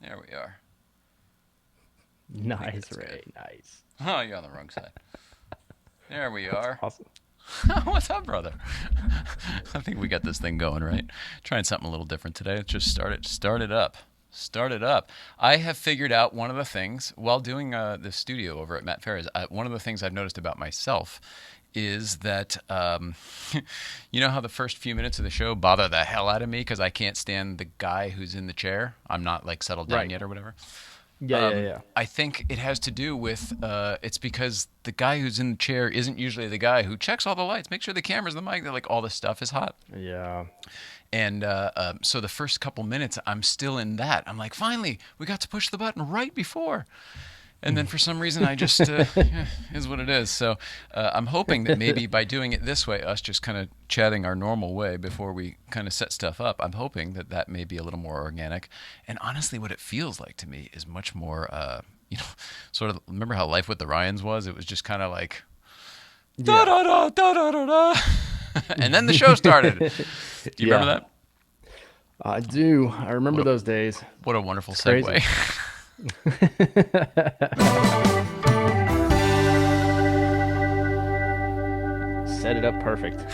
There we are. Nice, Ray. Good. Nice. Oh, you're on the wrong side. There we That's are. awesome. What's up, brother? I think we got this thing going, right? Trying something a little different today. Let's just start it. Start it up. Start it up. I have figured out one of the things while doing the studio over at Matt Ferris. One of the things I've noticed about myself is that you know how the first few minutes of the show bother the hell out of me because I can't stand the guy who's in the chair. I'm not like settled down Right. yet or whatever. Yeah. I think it has to do with it's because the guy who's in the chair isn't usually the guy who checks all the lights, make sure the cameras, the mic, that like all the stuff is hot. Yeah. And so the first couple minutes, I'm still in that. I'm like, finally, we got to push the button right before. And then for some reason, I just is what it is. So I'm hoping that maybe by doing it this way, us just kind of chatting our normal way before we kind of set stuff up, I'm hoping that that may be a little more organic. And honestly, what it feels like to me is much more, sort of. Remember how Life with the Ryans was? It was just kind of like da Yeah. da da da da da da, and then the show started. Do you remember Yeah. that? I do. I remember What a those days. what a wonderful It's crazy. segue. Set it up perfect.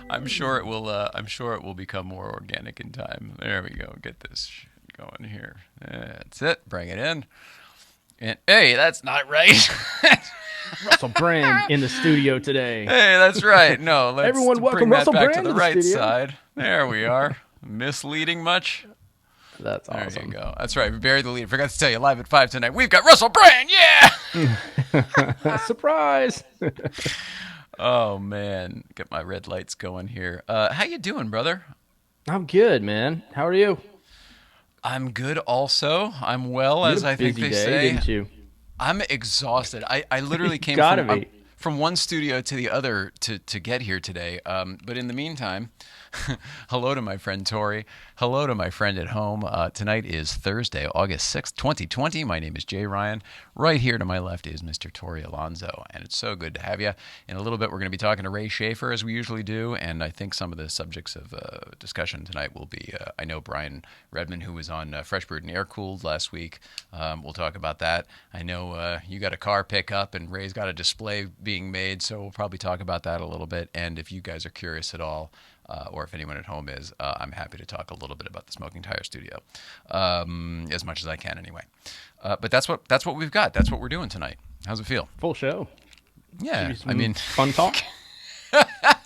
I'm sure it will. I'm sure it will become more organic in time. There we go. Get this going here. That's it. Bring it in. And hey, that's not right. hey, Russell Brand in the studio today. that's right. No, let's Everyone, bring welcome that Russell back to Brand the to the right studio. side. There we are. Misleading much? That's There you awesome. go. That's right. We buried the lead. Forgot to tell you live at 5 tonight. We've got Russell Brand. Yeah. Surprise. Oh man, get my red lights going here. How you doing, brother? I'm good, man. How are you? I'm good also. I'm well, You had as a I think busy they day, say. didn't you? I'm exhausted. I literally came Gotta from be. from one studio to the other to get here today. But in the meantime, hello to my friend Tory. Hello to my friend at home. Tonight is Thursday, August 6th, 2020. My name is Jay Ryan. Right here to my left is Mr. Tory Alonso, and it's so good to have you. In a little bit, we're going to be talking to Ray Shaffer, as we usually do, and I think some of the subjects of discussion tonight will be, I know Brian Redmond, who was on Fresh Brewed and Air Cooled last week. We'll talk about that. I know you got a car pickup, and Ray's got a display being made, so we'll probably talk about that a little bit. And if you guys are curious at all, or if anyone at home is, I'm happy to talk a little bit about the Smoking Tire Studio, as much as I can anyway. But that's what we've got. That's what we're doing tonight. How's it feel? Full show. Should Yeah, be I some mean, fun talk.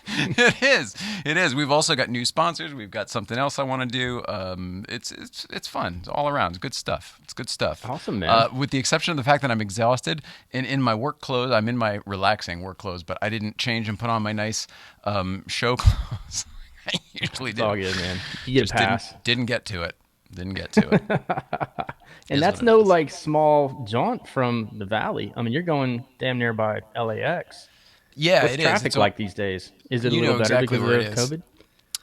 it is. It is. We've also got new sponsors. We've got something else I want to do. It's fun. It's all around. It's good stuff. It's good stuff. Awesome, man. With the exception of the fact that I'm exhausted and in my work clothes. I'm in my relaxing work clothes, but I didn't change and put on my nice show clothes. I usually It's do. all good, man. You get a Just didn't pass. didn't get to it. Didn't get to it. And Is what that's it no is. like small jaunt from the valley. I mean, you're going damn near by LAX. Yeah, What's it is. traffic like these days? Is it a You little know better exactly because where of it is.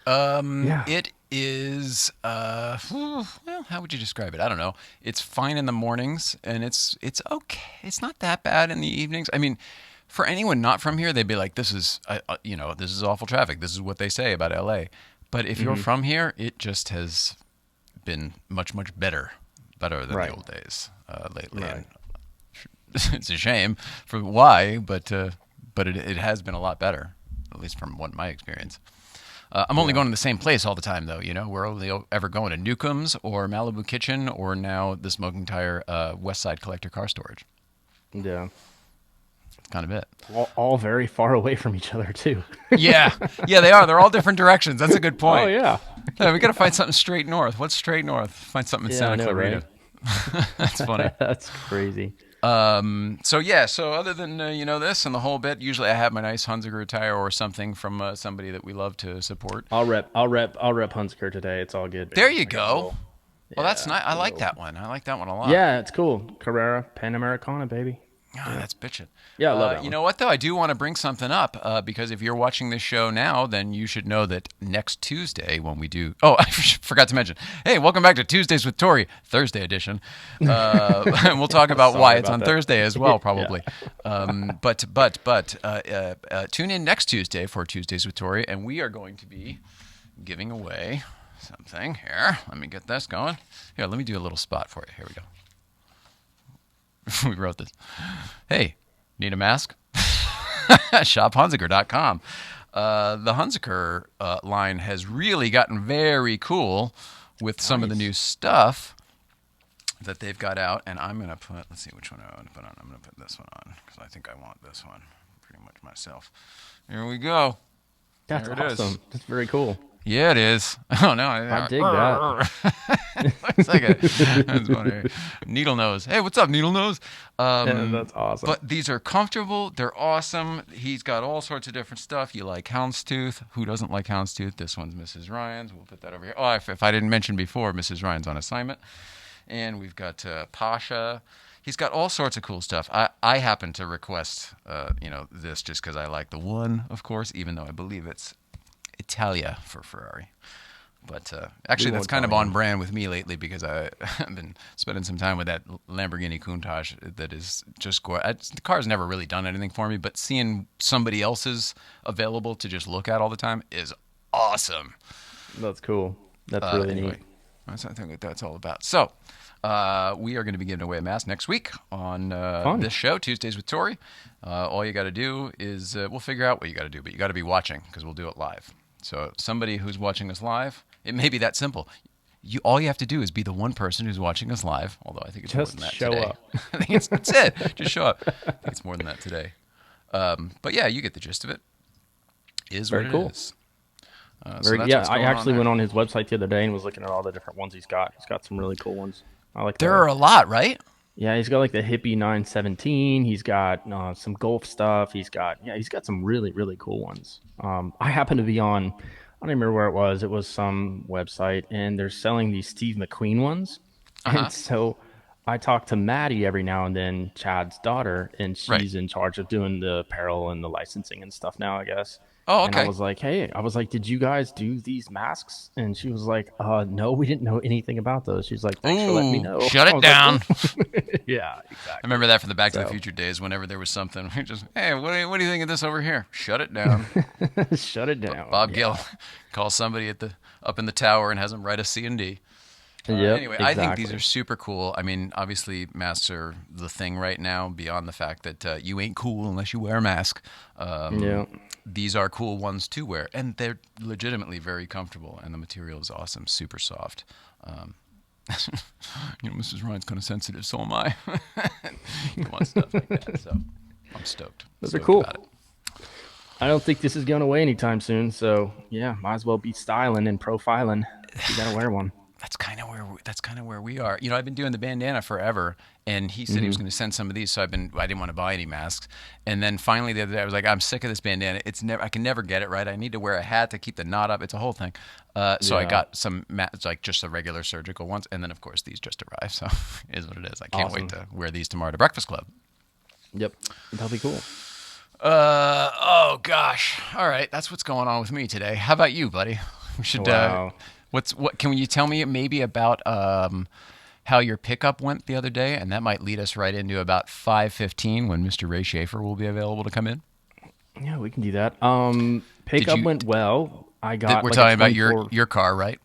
COVID? Yeah. It is. Well, how would you describe it? I don't know. It's fine in the mornings, and it's okay. It's not that bad in the evenings. I mean, for anyone not from here, they'd be like, "This is, this is awful traffic." This is what they say about LA. But if you're Hmm. from here, it just has been much better than the Right. old days lately. Right. And it's a shame for why, but it has been a lot better, at least from what my experience. I'm only Yeah. going to the same place all the time, though. You know, we're only ever going to Newcomb's or Malibu Kitchen or now the Smoking Tire West Side Collector Car Storage. Yeah. That's kind of it. All very far away from each other too. Yeah, yeah, they are. They're all different directions. That's a good Oh point. yeah. Yeah, we got to find something straight north. What's straight north? Find something in Yeah, I Santa know, Clarita. right? That's funny. That's crazy. So other than this and the whole bit, usually I have my nice Hunziker tire or something from somebody that we love to support. I'll rep Hunziker today. It's all good, There baby. you I got a go. little, Well, that's yeah, nice. I a like little. that one. I like that one a lot. Yeah, it's cool. Carrera Panamericana, baby. Ah, that's bitching. Yeah, I love that You one. know what, though? I do want to bring something up because if you're watching this show now, then you should know that next Tuesday when we do... Oh, I forgot to mention. Hey, welcome back to Tuesdays with Tory, Thursday edition. And we'll talk about why Sorry it's about on that. Thursday as well, Yeah. probably. But tune in next Tuesday for Tuesdays with Tory, and we are going to be giving away something here. Let me get this going. Here, let me do a little spot for you. Here we go. We wrote this. Hey, need a mask? ShopHunziker.com. The Hunziker line has really gotten very cool with some of the new stuff that they've got out. And I'm going to put, let's see which one I want to put on. I'm going to put this one on because I think I want this one pretty much myself. Here we go. That's awesome. That's very cool. Yeah, it is. Oh no, I dig that. Looks like a needle nose. Hey, what's up, needle nose? Yeah, that's awesome. But these are comfortable. They're awesome. He's got all sorts of different stuff. You like houndstooth? Who doesn't like houndstooth? This one's Mrs. Ryan's. We'll put that over here. Oh, if I didn't mention before, Mrs. Ryan's on assignment. And we've got Pasha. He's got all sorts of cool stuff. I happen to request, this just because I like the one, of course, even though I believe it's Italia for Ferrari. But actually, that's kind of on brand with me lately because I've been spending some time with that Lamborghini Countach that is just gorgeous. The car's never really done anything for me, but seeing somebody else's available to just look at all the time is awesome. That's cool. That's really neat. I think what that's all about. So we are going to be giving away a mask next week on this show, Tuesdays with Tory. All you got to do is we'll figure out what you got to do, but you got to be watching because we'll do it live. So somebody who's watching us live, it may be that simple. All you have to do is be the one person who's watching us live, although I think it's just more than that show today. Up. I think that's it. Just show up. I think it's more than that today. But yeah, you get the gist of it. Very what cool. It is. I actually went on his website the other day and was looking at all the different ones he's got. He's got some really cool ones. I like. There are a lot, right? Yeah, he's got like the Hippie 917. He's got some Golf stuff. He's got some really, really cool ones. I happen to be on, I don't even remember where it was. It was some website, and they're selling these Steve McQueen ones. And so I talk to Maddie every now and then, Chad's daughter, and she's in charge of doing the apparel and the licensing and stuff now, I guess. Oh, okay. And I was like, did you guys do these masks? And she was like, no, we didn't know anything about those. She's like, thanks for letting me know. Shut it down. Like, yeah, exactly. I remember that from the Back to the Future days. Whenever there was something, we just, hey, what do you think of this over here? Shut it down. Shut it down. Bob Gill calls somebody up in the tower and has them write a C&D. Anyway, exactly. I think these are super cool. I mean, obviously, masks are the thing right now, beyond the fact that you ain't cool unless you wear a mask. These are cool ones to wear, and they're legitimately very comfortable, and the material is awesome, super soft. Mrs. Ryan's kind of sensitive, so am I. You want stuff like that, so I'm stoked. Those are cool. About it. I don't think this is going away anytime soon, so yeah, might as well be styling and profiling. You got to wear one. That's kind of where we are. I've been doing the bandana forever, and he said he was going to send some of these, so I didn't want to buy any masks. And then finally the other day, I was like, I'm sick of this bandana. I can never get it right. I need to wear a hat to keep the knot up. It's a whole thing. So I got some like just the regular surgical ones, and then of course these just arrived. So it is what it is. I can't wait to wear these tomorrow to Breakfast Club. Yep, that'll be cool. Oh gosh. All right, that's what's going on with me today. How about you, buddy? We should. Wow. What can you tell me maybe about how your pickup went the other day, and that might lead us right into about 5:15 when Mr. Ray Shaffer will be available to come in. Yeah, we can do that. Pickup went well. I got. We're talking about your car, right?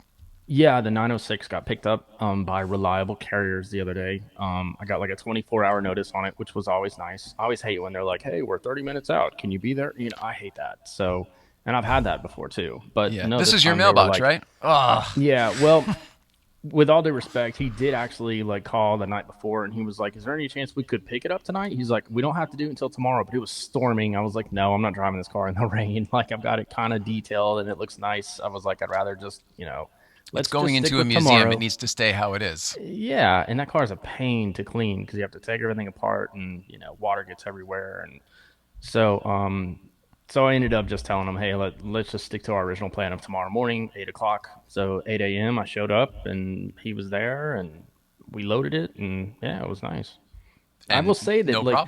Yeah, the 906 got picked up by reliable carriers the other day. I got like a 24-hour notice on it, which was always nice. I always hate when they're like, "Hey, we're 30 minutes out. Can you be there?" I hate that. So. And I've had that before too, but no, this is your mailbox, right? Oh, yeah. Well, with all due respect, he did actually call the night before, and he was like, "Is there any chance we could pick it up tonight?" He's like, "We don't have to do it until tomorrow," but it was storming. I was like, "No, I'm not driving this car in the rain. I've got it kind of detailed and it looks nice." I was like, "I'd rather just, let's going into a museum. Tomorrow. It needs to stay how it is." Yeah, and that car is a pain to clean because you have to take everything apart, and water gets everywhere, and so So I ended up just telling him, hey, let's just stick to our original plan of tomorrow morning, 8 o'clock. So 8 a.m. I showed up, and he was there, and we loaded it, and yeah, it was nice. And I will say that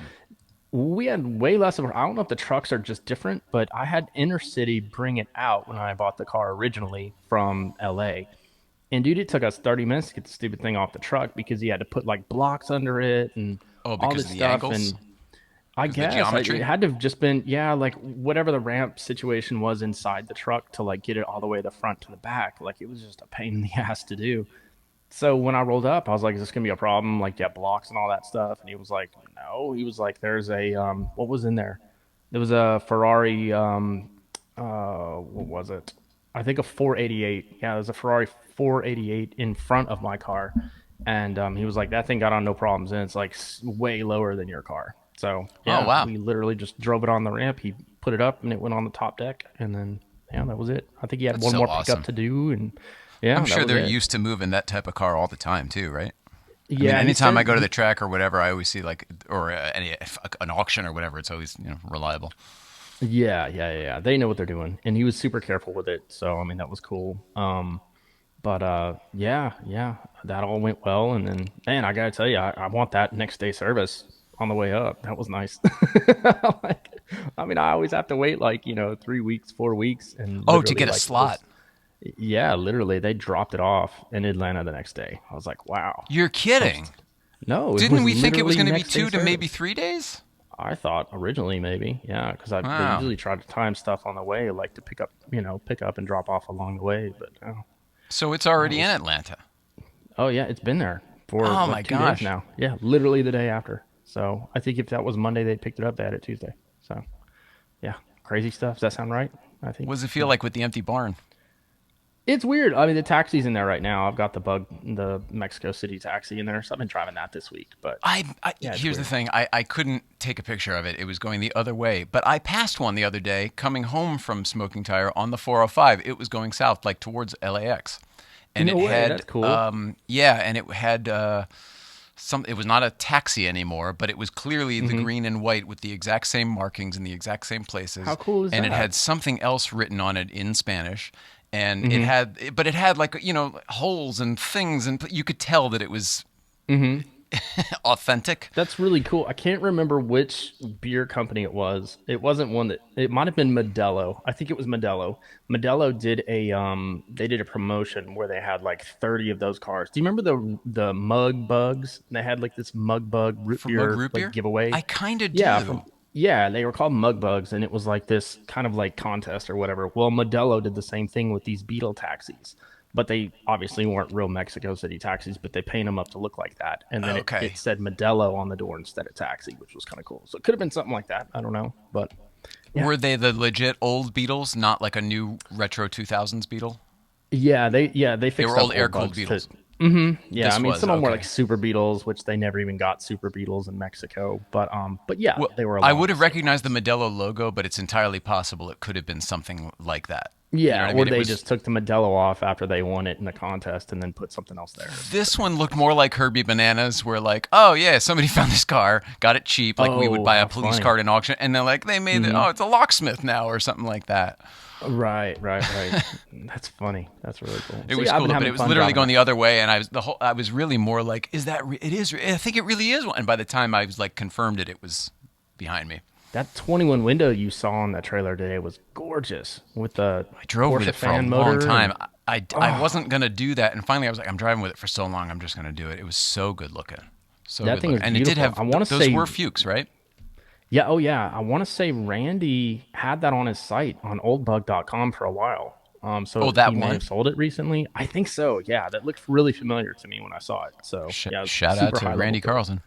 we had way less of I don't know if the trucks are just different, but I had Intercity bring it out when I bought the car originally from L.A. And, dude, it took us 30 minutes to get the stupid thing off the truck because he had to put, blocks under it and all this stuff. Angles? I Is the guess it geometry? had to have just been, yeah, like whatever the ramp situation was inside the truck to like get it all the way the front to the back. Like it was just a pain in the ass to do. So when I rolled up, I was like, "Is this gonna be a problem? Like, yeah, blocks and all that stuff." And he was like, "No." He was like, "There's a what was in there? There was a Ferrari what was it? I think a 488. Yeah, there's a Ferrari 488 in front of my car, and he was like, that thing got on no problems, and it's like way lower than your car. So Oh yeah, wow, we literally just drove it on the ramp. He put it up, and it went on the top deck, and then yeah, that was it. I think he had that's one so more pickup awesome. to do, and I'm yeah, that sure was they're it. used to moving that type of car all the time too, right? I mean, Yeah, he anytime I said go to the he. track or whatever, I always see like, or an auction or whatever. It's always reliable. Yeah. They know what they're doing, and he was super careful with it. So I mean, that was cool. But yeah, that all went well. And then, man, I gotta tell you, I want that next day service on the way up. That was nice. Like, I mean, I always have to wait like 3 weeks, 4 weeks, and Oh, to literally get a like slot. this. Yeah, literally, they dropped it off in Atlanta the next day. I was like, wow. You're I'm kidding. st- no, it Didn't was we think it was literally going to be next day 2 to maybe service. 3 days? I thought originally maybe, yeah, because they Wow. usually try to time stuff on the way, like to pick up and drop off along the way. But no, So it's that already in was. Atlanta. Oh yeah, it's been there for Oh my what 2 days gosh. now. Yeah, literally the day after. So I think if that was Monday, they picked it up. They had it Tuesday. So yeah, crazy stuff. Does that sound right? I What think. does it feel Yeah. like with the empty barn? It's weird. I mean, the taxi's in there right now. I've got the Mexico City taxi in there. So I've been driving that this week. But yeah, it's Here's the weird. thing. I couldn't take a picture of it. It was going the other way. But I passed one the other day coming home from Smoking Tire on the 405. It was going south, like towards LAX. And No it way. had, That's cool. yeah, and it had it was not a taxi anymore, but it was clearly the Hmm. green and white with the exact same markings in the exact same How places, cool is and it that? had something else written on it in Spanish, and Hmm. but it had like holes and things, and you could tell that it was Hmm. authentic. That's really cool. I can't remember which beer company it was. It wasn't one that it might have been Modelo. I think it was Modelo. Modelo did they did a promotion where they had like 30 of those cars. Do you remember the mug bugs? They had like this mug bug root For Mug beer Root like Beer, giveaway. I kind of Yeah, do. from yeah, they were called mug bugs and it was like this kind of like contest or whatever. Well, Modelo did the same thing with these Beetle taxis, but they obviously weren't real Mexico City taxis, but they paint them up to look like that. And then it Okay. said Modelo on the door instead of taxi, which was kind of cool. So it could have been something like that. I don't know. But yeah. Were they the legit old Beetles, not like a new retro 2000s Beetle? Yeah, they They fixed were up old air old cooled bugs to Beetles. yeah, I This mean was some of them were okay. like super beetles, which they never even got super beetles in Mexico. But yeah, Well, they were I along would the have same recognized the lines. Modelo logo, but it's entirely possible it could have been something like that. You know Yeah, what I or mean? It they was just took the Modelo off after they won it in the contest and then put something else there. This one looked more like Herbie Bananas, where like, oh yeah, somebody found this car, got it cheap, like we would Oh, buy a how police funny. car at an auction, and then like they made it, Hmm. oh, it's a locksmith now or something like that. Right. That's funny. That's really cool. It So was yeah, I've cool, been but it having was fun literally driving going that. the other way, and I was really more like, is that it is? I think it really is one. And by the time I was like confirmed it, it was behind me. That 21 window you saw on that trailer today was gorgeous with the I drove with Porsche it for a fan long motor time. and I oh, wasn't gonna do that, and finally I was like, I'm driving with it for so long, I'm just gonna do it. It was so good looking, so that good thing looking, is and it did beautiful. have I want to those were say Fuchs, right? yeah, oh yeah, I want to say Randy had that on his site on oldbug.com for a while. Oh, So he that may one. have sold it recently. I think so. Yeah, that looked really familiar to me when I saw it. So yeah, it was Shout out super to high level Randy build. Carlson.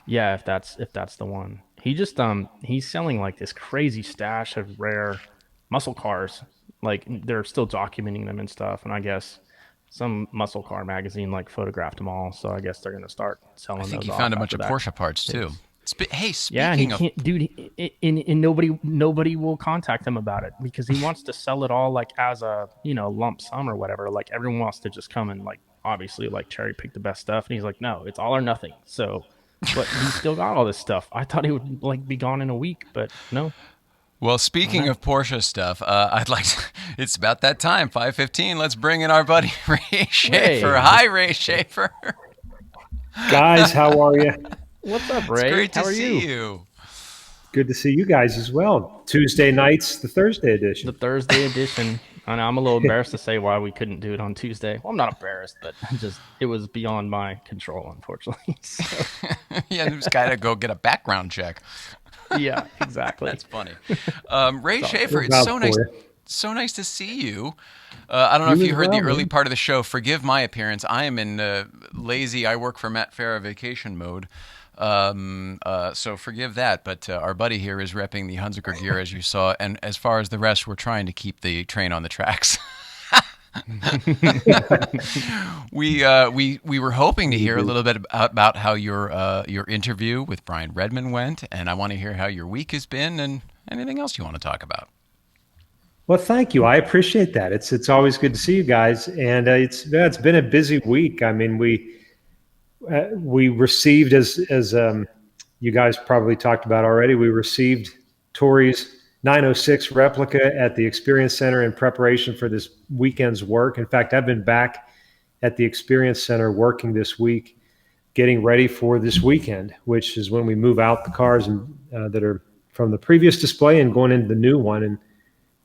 Yeah, if that's the one. He just he's selling like this crazy stash of rare muscle cars. Like they're still documenting them and stuff. And I guess some muscle car magazine like photographed them all. So I guess they're gonna start I selling think those he found off a bunch after of that Porsche parts too. is. Hey, Yeah, and he speaking of, can't, dude. And nobody will contact him about it because he wants to sell it all like as a lump sum or whatever. Like everyone wants to just come and like obviously like cherry pick the best stuff, and he's like, no, it's all or nothing. So, but he's still got all this stuff. I thought he would like be gone in a week, but no, well, not speaking now. of Porsche stuff, I'd like to, it's about that time, 5:15. Let's bring in our buddy Ray Schaefer. Ray, Hi, Ray Schaefer. Guys, how are you? what's up, It's Ray? great How to are see you? you. Good to see you guys as well. Tuesday nights, the Thursday The edition. Thursday edition. I know I'm a little embarrassed to say why we couldn't do it on Tuesday. Well, I'm not embarrassed, but just it was beyond my control, unfortunately. So Yeah, just gotta go get a background check. Yeah, exactly. That's funny. Ray It's all Schaefer, good. We'll it's vouch so nice. for you. So nice to see you. I don't know if You you as heard the well, early man. part of the show. Forgive my appearance. I am in lazy. I work for Matt Farah vacation mode. So forgive that. But our buddy here is repping the Hunziker gear, as you saw. And as far as the rest, we're trying to keep the train on the tracks. We were hoping to You hear a do. little bit about how your interview with Brian Redman went, and I want to hear how your week has been, and anything else you want to talk about. Well, thank you. I appreciate that. It's always good to see you guys, and it's been a busy week. I mean, we received as you guys probably talked about already. We received Tory's 906 replica at the Experience Center in preparation for this weekend's work. In fact, I've been back at the Experience Center working this week, getting ready for this weekend, which is when we move out the cars that are from the previous display and going into the new one. And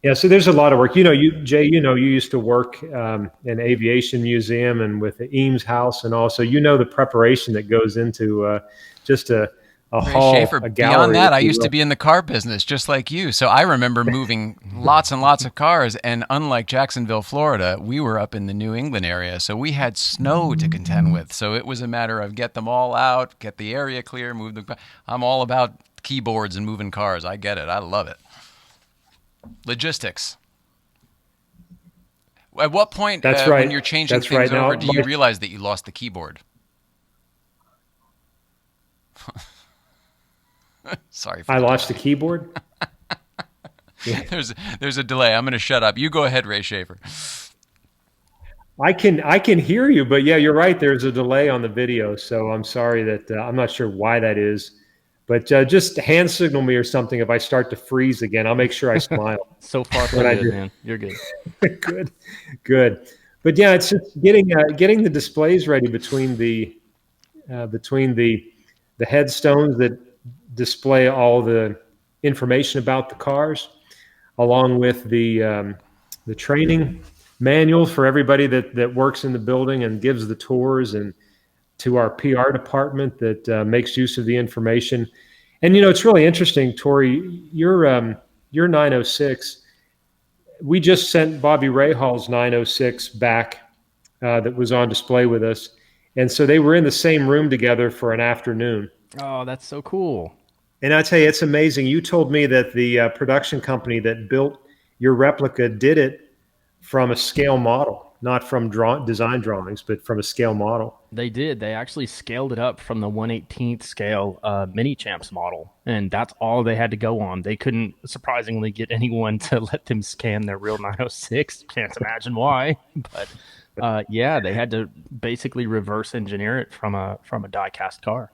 yeah, so there's a lot of work. Jay, you used to work in aviation museum and with the Eames House, and also the preparation that goes into just a Ray hall, Schaefer, a beyond gallery, if that, I you used to will. be in the car business just like you. So I remember moving lots and lots of cars. And unlike Jacksonville, Florida, we were up in the New England area. So we had snow to contend with. So it was a matter of get them all out, get the area clear, move them. I'm all about keyboards and moving cars. I get it. I love it. Logistics. At what point, That's when right. you're changing That's things right. over, Now, do you realize that you lost the keyboard? Sorry for I the lost the delay. keyboard. Yeah. There's a delay. I'm going to shut up. You go ahead, Ray Schaefer. I can hear you, but yeah, you're right. There's a delay on the video, so I'm sorry that I'm not sure why that is. But just hand signal me or something if I start to freeze again. I'll make sure I smile So far, so when I good, do. man. You're good. Good, good. But yeah, it's just getting the displays ready between the headstones that display all the information about the cars, along with the training manual for everybody that works in the building and gives the tours, and to our PR department that makes use of the information. And it's really interesting, Tory. Your 906. We just sent Bobby Rahall's 906 back that was on display with us, and so they were in the same room together for an afternoon. Oh, that's so cool. And I tell you, it's amazing. You told me that the production company that built your replica did it from a scale model, not from design drawings, but from a scale model. They did. They actually scaled it up from the 1/18th scale mini champs model, and that's all they had to go on. They couldn't, surprisingly, get anyone to let them scan their real 906. Can't imagine why, but yeah, they had to basically reverse engineer it from a die cast car.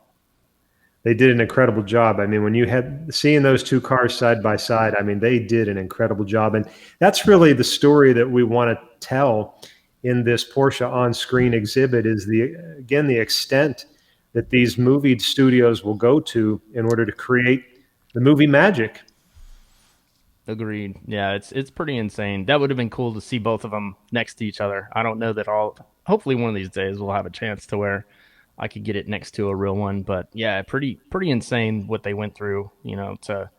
They did an incredible job. I mean, when you had seeing those two cars side by side, I mean, they did an incredible job. And that's really the story that we want to tell in this Porsche on-screen exhibit is the extent that these movie studios will go to in order to create the movie magic. Agreed. Yeah, it's pretty insane. That would have been cool to see both of them next to each other. I don't know that all. Hopefully, one of these days we'll have a chance to where I could get it next to a real one. But yeah, pretty insane what they went through. To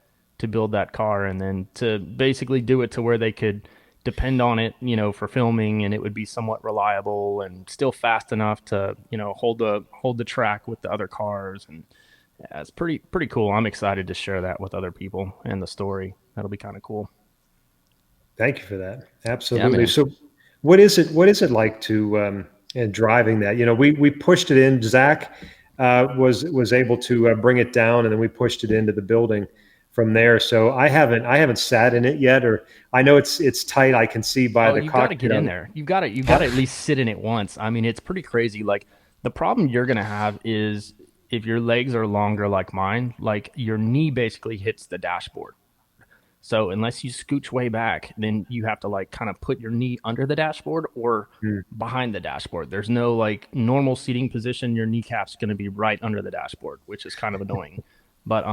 build that car and then to basically do it to where they could depend on it. For filming and it would be somewhat reliable and still fast enough to hold the track with the other cars and yeah, it's pretty cool. I'm excited to share that with other people and the story. That'll be kind of cool. Thank you for that. Yeah, Absolutely. man. So, what is it like to and driving that? We pushed it in. Zach was able to bring it down, and then we pushed it into the building from there. So I haven't sat in it yet, or I know it's tight. I can see by Oh, the you've got to cockpit get in on there. You've got to at least sit in it once. I mean, it's pretty crazy. Like the problem you're gonna have is if your legs are longer like mine, like your knee basically hits the dashboard. So unless you scooch way back, then you have to like kind of put your knee under the dashboard or it. behind the dashboard. There's no like normal seating position. Your kneecap's going to be right under the dashboard, which is kind of annoying. But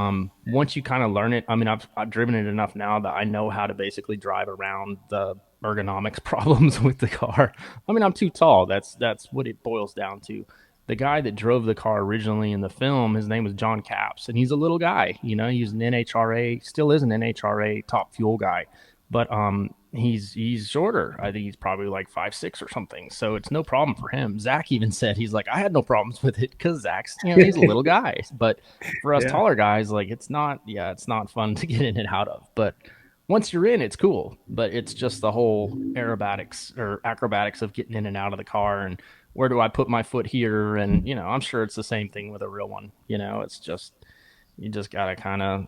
once you kind of learn it, I mean, I've driven it enough now that I know how to basically drive around the ergonomics problems with the car. I mean, I'm too tall. That's what it boils down to. the guy that drove the car originally in the film, his name was John Capps, and he's a little guy. He's an NHRA, still is an NHRA top fuel guy, but he's shorter. I think he's probably like 5'6" or something. So it's no problem for him. Zach even said he's like, I had no problems with it because Zach's he's a little guy. But for us Yeah. taller guys, like it's not fun to get in and out of. But once you're in, it's cool. But it's just the whole aerobatics or acrobatics of getting in and out of the car and where do I put my foot here? And I'm sure it's the same thing with a real one. It's just you just gotta kind of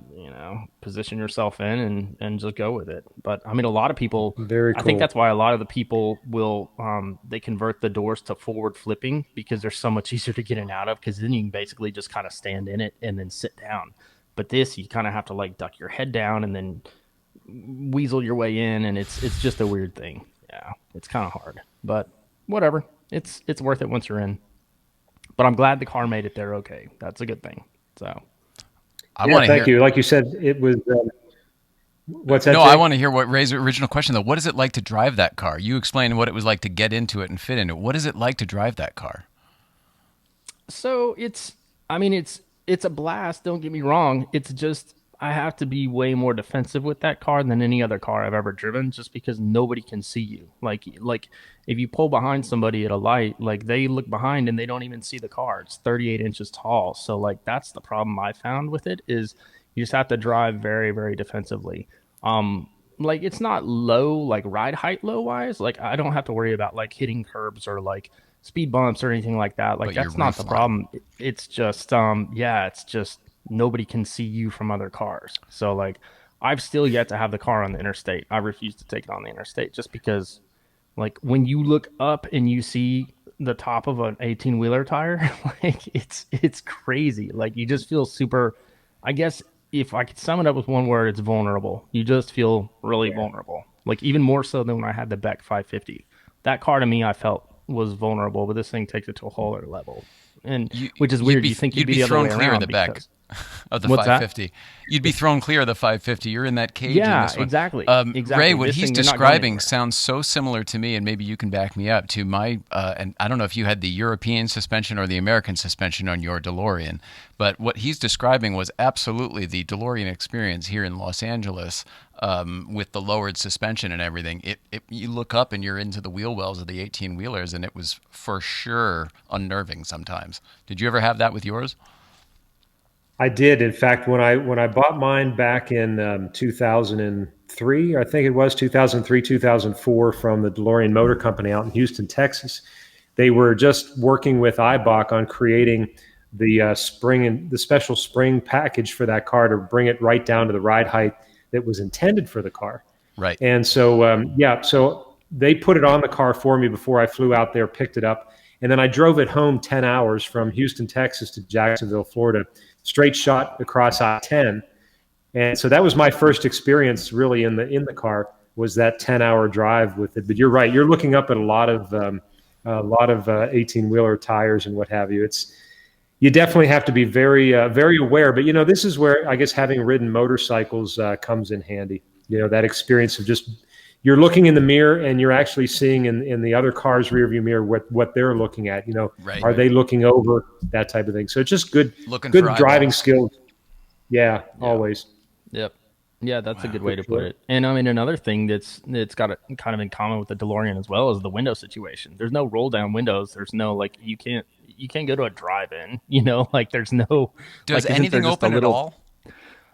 position yourself in and just go with it. But I mean, a lot of people, Very I think cool. that's why a lot of the people will they convert the doors to forward flipping because they're so much easier to get in and out of, because then you can basically just kind of stand in it and then sit down. But this, you kind of have to like duck your head down and then weasel your way in, and it's just a weird thing. Yeah, it's kind of hard, but whatever. It's worth it once you're in. But I'm glad the car made it there okay. That's a good thing. So I Yeah, want to thank hear. you. Like you said, it was. What's that, No, I Jake? want to hear what Ray's original question though. What is it like to drive that car? You explained what it was like to get into it and fit in it. What is it like to drive that car? so I mean it's a blast, don't get me wrong. It's just I have to be way more defensive with that car than any other car I've ever driven, just because nobody can see you. Like if you pull behind somebody at a light, like they look behind and they don't even see the car. It's 38 inches tall. So like that's the problem I found with it, is you just have to drive very, very defensively. Like it's not low, like ride height low wise. Like I don't have to worry about like hitting curbs or like speed bumps or anything like that. Like But your that's not the roof line. problem. It's just yeah, it's just nobody can see you from other cars. So like I've still yet to have the car on the interstate. I refuse to take it on the interstate just because like when you look up and you see the top of an 18 wheeler tire, like it's crazy. Like you just feel super, I guess if I could sum it up with one word, it's vulnerable. You just feel really Yeah. vulnerable. Like even more so than when I had the Beck 550. That car to me I felt was vulnerable, but this thing takes it to a whole other level. And You which is you'd weird. be You think it'd you'd be be the other thrown way clear of the around back because of the what's that? 550. You'd be thrown clear of the 550. You're in that cage in Yeah, this one. exactly. Ray, Exactly. what This he's thing, you're not going describing anywhere. sounds so similar to me, and maybe you can back me up, to my, and I don't know if you had the European suspension or the American suspension on your DeLorean, but what he's describing was absolutely the DeLorean experience here in Los Angeles, with the lowered suspension and everything. You look up and you're into the wheel wells of the 18 wheelers, and it was for sure unnerving sometimes. Did you ever have that with yours? I did. In fact, when I bought mine back in 2003, I think it was 2003, 2004, from the DeLorean Motor Company out in Houston, Texas, they were just working with IBOC on creating the spring and the special spring package for that car to bring it right down to the ride height that was intended for the car. Right. And so, yeah, so they put it on the car for me before I flew out there, picked it up, and then I drove it home 10 hours from Houston, Texas to Jacksonville, Florida, straight shot across I-10. And so that was my first experience really in the car, was that 10-hour drive with it. But you're right, you're looking up at a lot of 18 wheeler tires and what have you. You definitely have to be very aware. But this is where I guess having ridden motorcycles comes in handy. That experience of just you're looking in the mirror and you're actually seeing in the other car's rearview mirror what they're looking at. Right. Are they looking over, that type of thing? So it's just good Looking for good driving eyeballs. skills. Yeah, Yeah. always. Yep. Yeah, that's a Wow. good For way to put sure. it. And I mean, another thing that's got kind of in common with the DeLorean as well is the window situation. There's no roll down windows. There's no like you can't go to a drive-in. Like there's no Does like isn't there anything just a open at little all?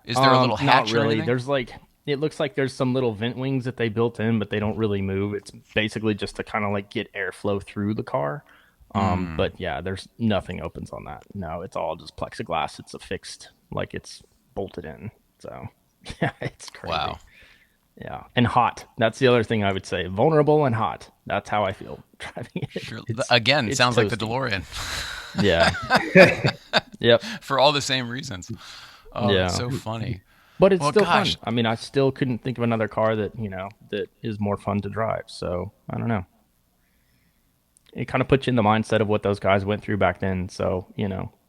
Is there a little not hatch or really. anything? There's like it looks like there's some little vent wings that they built in, but they don't really move. It's basically just to kind of like get airflow through the car. But yeah, there's nothing opens on that. No, it's all just plexiglass. It's affixed, like it's bolted in. So yeah, it's crazy. Wow. Yeah, and hot. That's the other thing I would say. Vulnerable and hot. That's how I feel driving it. Sure. It's Again, it's sounds like the toasty. DeLorean Yeah. Yep. for all the same reasons. Oh, that's Yeah. so funny. But it's Well, still gosh, fun. I mean, I still couldn't think of another car that that is more fun to drive. So I don't know. It kind of puts you in the mindset of what those guys went through back then. So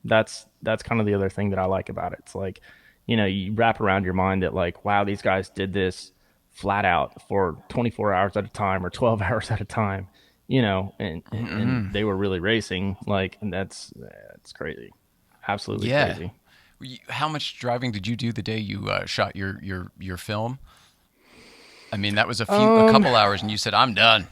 that's kind of the other thing that I like about it. It's like you wrap around your mind that like, wow, these guys did this flat out for 24 hours at a time or 12 hours at a time. and they were really racing. Like, and that's crazy, absolutely Yeah. crazy. How much driving did you do the day you shot your film? I mean, that was a Um, couple hours, and you said, "I'm done."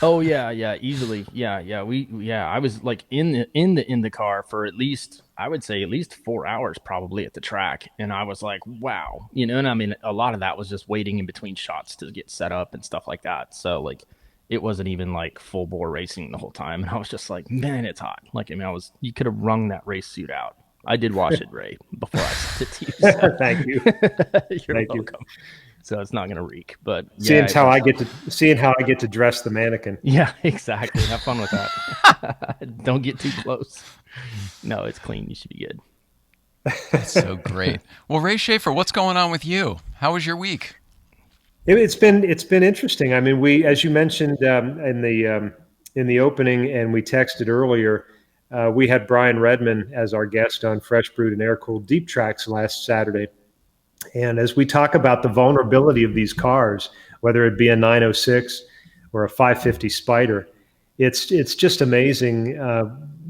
Oh yeah, easily. Yeah. I was like in the car for at least, I would say, at least 4 hours probably at the track, and I was like, wow, and I mean, a lot of that was just waiting in between shots to get set up and stuff like that. So like, it wasn't even like full bore racing the whole time, and I was just like, man, it's hot. Like, I mean, you could have wrung that race suit out. I did wash it, Ray, before I sent it to you. Thank you. So you're Thank you. welcome. So it's not gonna reek, but Seeing yeah, it how I was. get to seeing how I get to dress the mannequin. Yeah, exactly. Have fun with that. Don't get too close. No, it's clean. You should be good. That's so great. Well, Ray Schaefer, what's going on with you? How was your week? It's been interesting. I mean, we, as you mentioned, in the opening, and we texted earlier, we had Brian Redman as our guest on Fresh Brewed and Air Cooled Deep Tracks last Saturday. And as we talk about the vulnerability of these cars, whether it be a 906 or a 550 Spider, it's just amazing,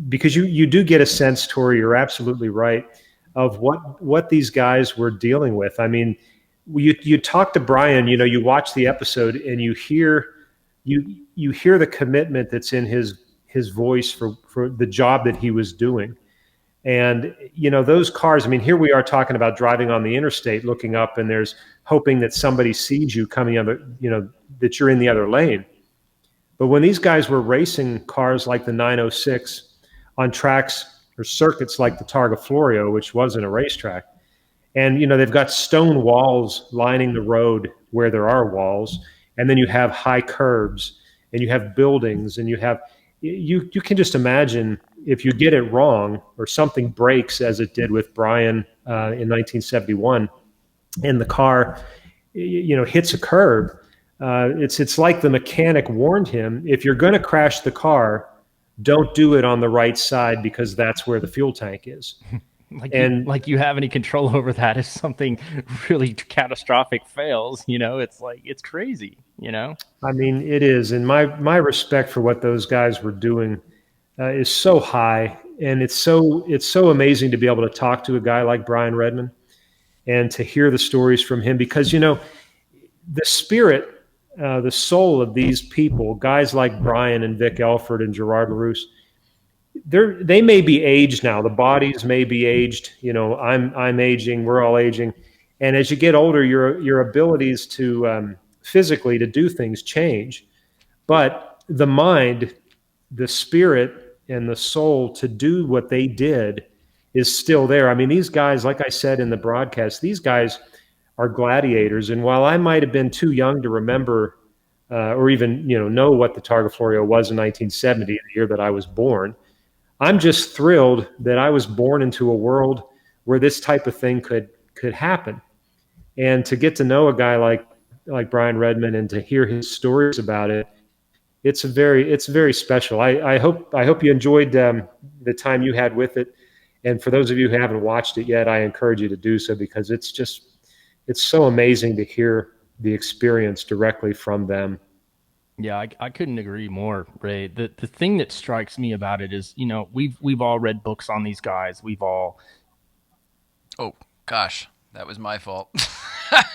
because you do get a sense, Tori, you're absolutely right, of what these guys were dealing with. I mean, you talk to Brian, you watch the episode, and you hear the commitment that's in his voice for the job that he was doing. And those cars, I mean, here we are talking about driving on the interstate, looking up, and there's hoping that somebody sees you coming other, that you're in the other lane. But when these guys were racing cars like the 906 on tracks or circuits like the Targa Florio, which wasn't a racetrack, and they've got stone walls lining the road where there are walls, and then you have high curbs, and you have buildings, and you can just imagine if you get it wrong or something breaks, as it did with Brian in 1971, and the car hits a curb. It's like the mechanic warned him: if you're going to crash the car, don't do it on the right side, because that's where the fuel tank is. And Like you have any control over that if something really catastrophic fails. It's like, it's crazy. I mean, it is, and my respect for what those guys were doing is so high, and it's so amazing to be able to talk to a guy like Brian Redman and to hear the stories from him, because the spirit, the soul of these people, guys like Brian and Vic Elford and Gerard LaRousse, they may be aged now. The bodies may be aged. I'm aging. We're all aging, and as you get older, your abilities to physically to do things change, but the mind, the spirit, and the soul to do what they did is still there. I mean, these guys, like I said in the broadcast, these guys are gladiators. And while I might have been too young to remember or even know what the Targa Florio was in 1970, the year that I was born, I'm just thrilled that I was born into a world where this type of thing could happen. And to get to know a guy like Brian Redman and to hear his stories about it, it's very special. I hope you enjoyed the time you had with it. And for those of you who haven't watched it yet, I encourage you to do so, because it's so amazing to hear the experience directly from them. Yeah, I couldn't agree more, Ray. The thing that strikes me about it is, we've all read books on these guys. We've all. Oh gosh, that was my fault.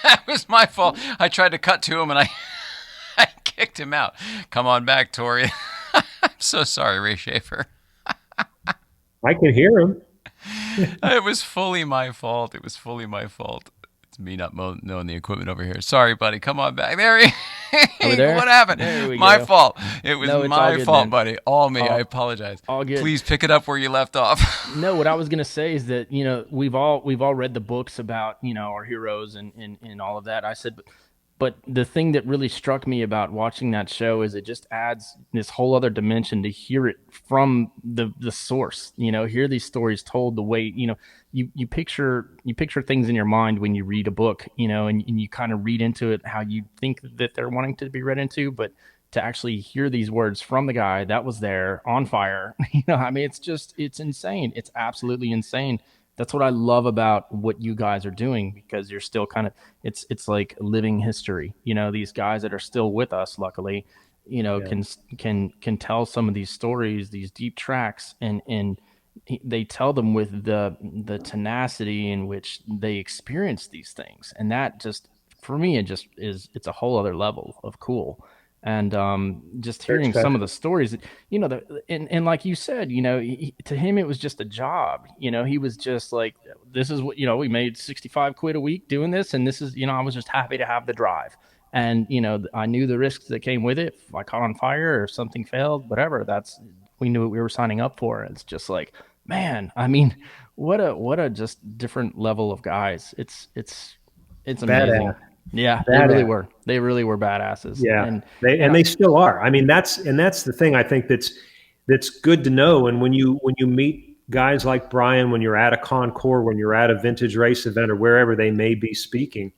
That was my fault. I tried to cut to him, and I I kicked him out. Come on back, Tory. I'm so sorry, Ray Schaefer. I can hear him. It was fully my fault. It was fully my fault. It's me not knowing the equipment over here. Sorry, buddy. Come on back. There he. Are we there? What happened? There we My go. fault. It was No, it's all my good fault, then. buddy. All me. I All, apologize. all good. Please pick it up where you left off. No, what I was gonna say is that we've all read the books about our heroes and all of that. I said, but the thing that really struck me about watching that show is it just adds this whole other dimension to hear it from the source. Hear these stories told the way you picture things in your mind when you read a book. And you kind of read into it how you think that they're wanting to be read into, but to actually hear these words from the guy that was there on fire. I mean, it's insane. It's absolutely insane. That's what I love about what you guys are doing, because you're still kind of, it's like living history. These guys that are still with us, luckily, Yeah. can tell some of these stories, these deep tracks, and they tell them with the tenacity in which they experience these things, and that just for me it just is it's a whole other level of cool. And just Very hearing some of special. the stories, and like you said, to him it was just a job. He was just like, this is what we made 65 quid a week doing this, and this is I was just happy to have the drive. And I knew the risks that came with it. If I caught on fire or something failed, whatever, we knew what we were signing up for. It's just like, man, I mean, what a just different level of guys. It's amazing. Badass. Yeah, Badass. they really were badasses. Yeah, And they still are. I mean, that's the thing I think that's good to know. And when you meet guys like Brian, when you're at a concours, when you're at a vintage race event, or wherever they may be speaking,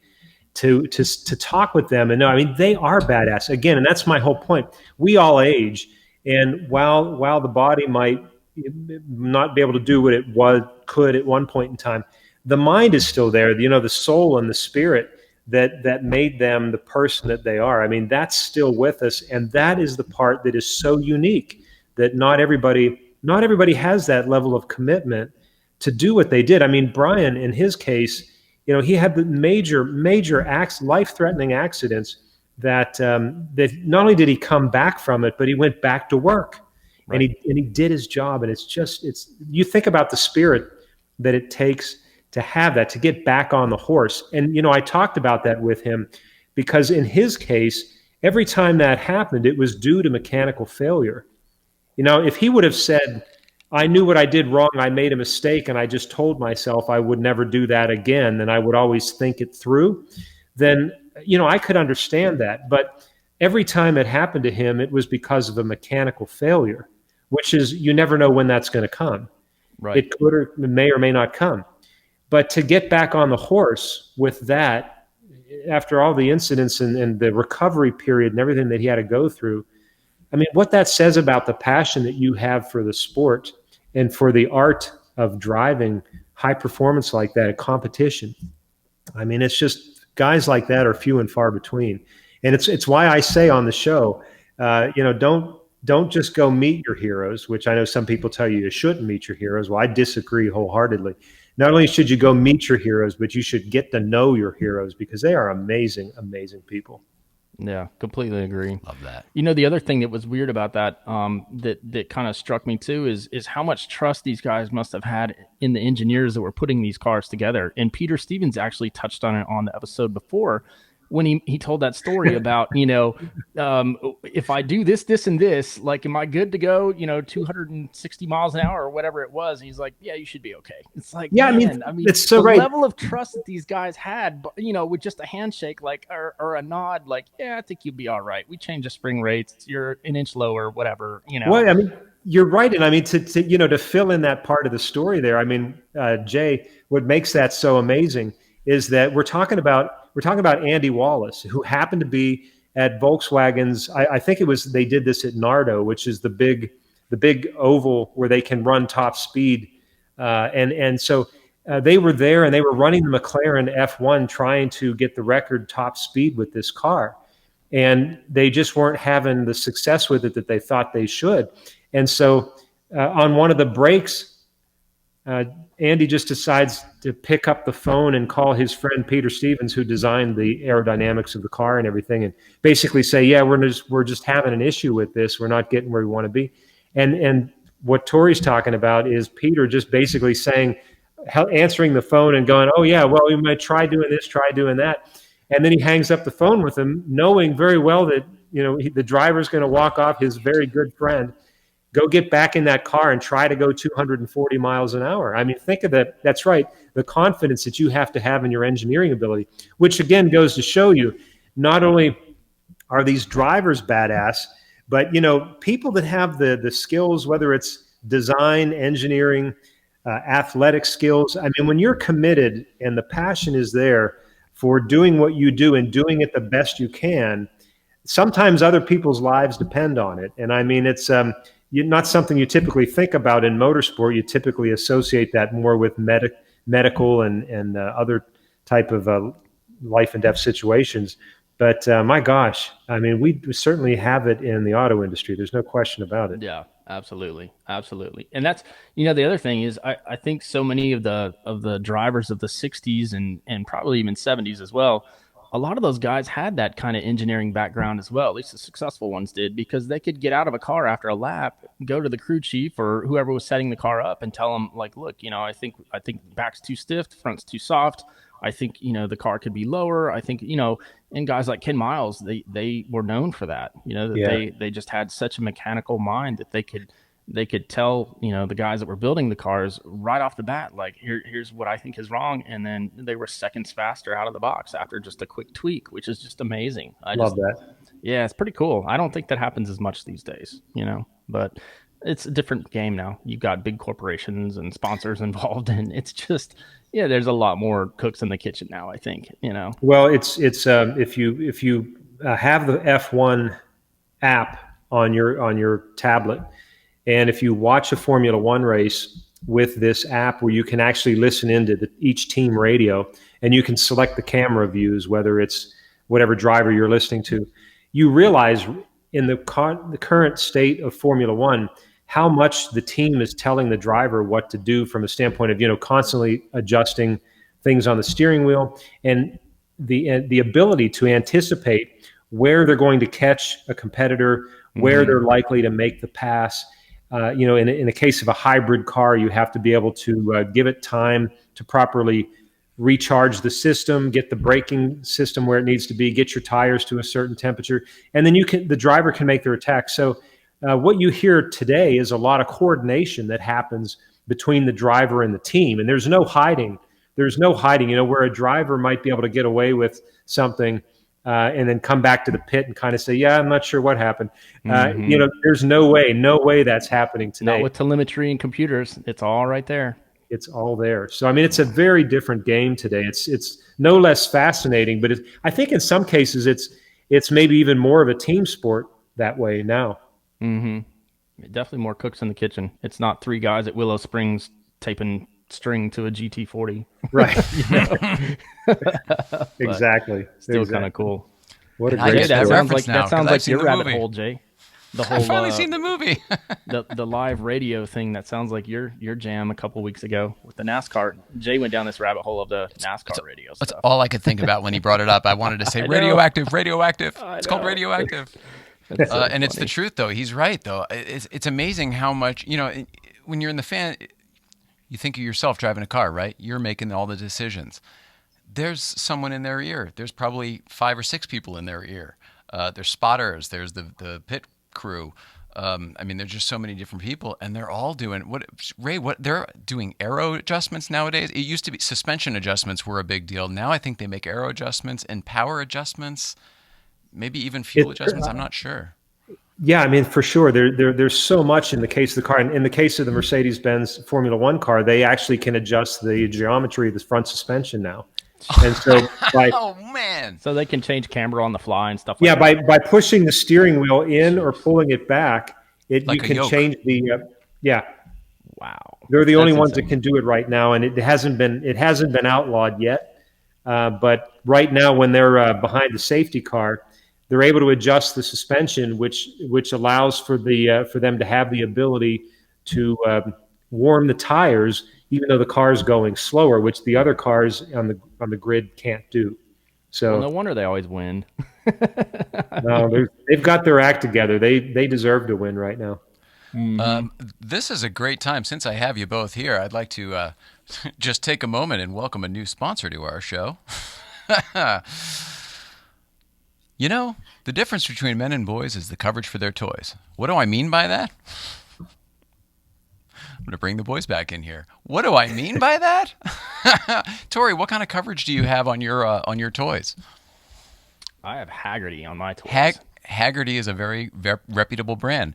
to talk with them and know, I mean, they are badass again. And that's my whole point. We all age, and while the body might not be able to do what it could at one point in time, the mind is still there. The soul and the spirit that made them the person that they are. I mean, that's still with us, and that is the part that is so unique, that not everybody has that level of commitment to do what they did. I mean, Brian, in his case, he had the major life-threatening accidents that not only did he come back from it, but he went back to work, and right, he did his job. And it's you think about the spirit that it takes to have that, to get back on the horse. And I talked about that with him, because in his case, every time that happened, it was due to mechanical failure. If he would have said, I knew what I did wrong, I made a mistake, and I just told myself I would never do that again, and I would always think it through, then I could understand that. But every time it happened to him, it was because of a mechanical failure, which is, you never know when that's going to come. right. It could, or it may or may not come. But to get back on the horse with that, after all the incidents and the recovery period and everything that he had to go through, I mean, what that says about the passion that you have for the sport and for the art of driving high performance like that at competition. I mean, it's just, guys like that are few and far between. And it's why I say on the show, don't just go meet your heroes, which I know some people tell you shouldn't meet your heroes. Well, I disagree wholeheartedly. Not only should you go meet your heroes, but you should get to know your heroes, because they are amazing, amazing people. Yeah, completely agree. Love that. The other thing that was weird about that, that kind of struck me too, is how much trust these guys must have had in the engineers that were putting these cars together. And Peter Stevens actually touched on it on the episode before, when he told that story about, if I do this, and this, like, am I good to go, 260 miles an hour or whatever it was? And he's like, yeah, you should be okay. It's like, Yeah, man, it's so the right. level of trust that these guys had, with just a handshake, like, or a nod, like, yeah, I think you'd be all right. We change the spring rates. You're an inch lower, whatever, Well, I mean, you're right. And I mean, to fill in that part of the story there, I mean, Jay, what makes that so amazing is that we're talking about Andy Wallace, who happened to be at Volkswagen's. I think they did this at Nardo, which is the big oval where they can run top speed, and so they were there, and they were running the McLaren F1, trying to get the record top speed with this car, and they just weren't having the success with it that they thought they should. And so on one of the breaks, Andy just decides to pick up the phone and call his friend Peter Stevens, who designed the aerodynamics of the car and everything, and basically say, "Yeah, we're just having an issue with this. We're not getting where we want to be." And what Tory's talking about is Peter just basically saying, answering the phone and going, "Oh yeah, well, we might try doing this, try doing that," and then he hangs up the phone with him, knowing very well that the driver's going to walk off, his very good friend. Go get back in that car and try to go 240 miles an hour. I mean, think of that. That's right. The confidence that you have to have in your engineering ability, which again goes to show you, not only are these drivers badass, but people that have the skills, whether it's design, engineering, athletic skills. I mean, when you're committed and the passion is there for doing what you do and doing it the best you can, sometimes other people's lives depend on it. And I mean, it's not something you typically think about in motorsport. You typically associate that more with medical and other type of life and death situations. But my gosh, I mean, we certainly have it in the auto industry. There's no question about it. Yeah, absolutely, absolutely. And that's the other thing is I think so many of the drivers of the '60s and probably even '70s as well. A lot of those guys had that kind of engineering background as well. At least the successful ones did, because they could get out of a car after a lap, go to the crew chief or whoever was setting the car up, and tell them like, look, I think back's too stiff, front's too soft. I think the car could be lower. I think and guys like Ken Miles, they were known for that. That Yeah, they just had such a mechanical mind that they could tell the guys that were building the cars right off the bat, like, here's what I think is wrong, and then they were seconds faster out of the box after just a quick tweak, which is just amazing. love that. Yeah, it's pretty cool. I don't think that happens as much these days, but it's a different game now. You've got big corporations and sponsors involved, and it's just, yeah, there's a lot more cooks in the kitchen now, I think. Well, it's if you have the F1 app on your tablet, and if you watch a Formula One race with this app, where you can actually listen into each team radio, and you can select the camera views, whether it's whatever driver you're listening to, you realize in the current state of Formula One how much the team is telling the driver what to do from a standpoint of constantly adjusting things on the steering wheel, and the ability to anticipate where they're going to catch a competitor, where they're likely to make the pass. In a case of a hybrid car, you have to be able to give it time to properly recharge the system, get the braking system where it needs to be, get your tires to a certain temperature, and then the driver can make their attack. So what you hear today is a lot of coordination that happens between the driver and the team, and there's no hiding. Where a driver might be able to get away with something and then come back to the pit and kind of say, yeah, I'm not sure what happened. There's no way that's happening today. Not with telemetry and computers. It's all right there. It's all there. So, I mean, it's a very different game today. It's no less fascinating, but I think in some cases it's maybe even more of a team sport that way now. Definitely more cooks in the kitchen. It's not three guys at Willow Springs taping string to a GT40. Right. Exactly. Still kind of cool. What a I great get that story. reference now, That sounds 'cause I've like seen your the rabbit movie. hole, Jay. The whole I've finally seen the movie. the live radio thing, that sounds like your jam a couple weeks ago with the NASCAR. Jay went down this rabbit hole of the NASCAR radio That's stuff. all I could think about when he brought it up. I wanted to say radioactive. It's called radioactive. And it's the truth, though. He's right, though. It's amazing how much, when you're in the fan, you think of yourself driving a car, right? You're making all the decisions. There's someone in their ear. There's probably 5 or 6 people in their ear. There's spotters. There's the pit crew. There's just so many different people, and they're all doing what they're doing aero adjustments nowadays. It used to be suspension adjustments were a big deal. Now I think they make aero adjustments and power adjustments, maybe even fuel adjustments. I'm not sure. Yeah, I mean, for sure. There's so much in the case of the car. In the case of the Mercedes-Benz Formula One car, they actually can adjust the geometry of the front suspension now. And so, Oh man! So they can change camber on the fly and stuff like yeah, that. by pushing the steering wheel in or pulling it back, Like you a can yoke. change the. Yeah, Wow. they're the only That's ones insane. that can do it right now, and it hasn't been outlawed yet. But right now, when they're behind the safety car, they're able to adjust the suspension, which allows for them to have the ability to warm the tires, even though the car is going slower, which the other cars on the grid can't do. So Well, no wonder they always win. no, they've got their act together. They deserve to win right now. This is a great time. Since I have you both here, I'd like to just take a moment and welcome a new sponsor to our show. The difference between men and boys is the coverage for their toys. What do I mean by that? I'm going to bring the boys back in here. What do I mean by that? Tory, what kind of coverage do you have on your toys? I have Haggerty on my toys. Haggerty is a very reputable brand.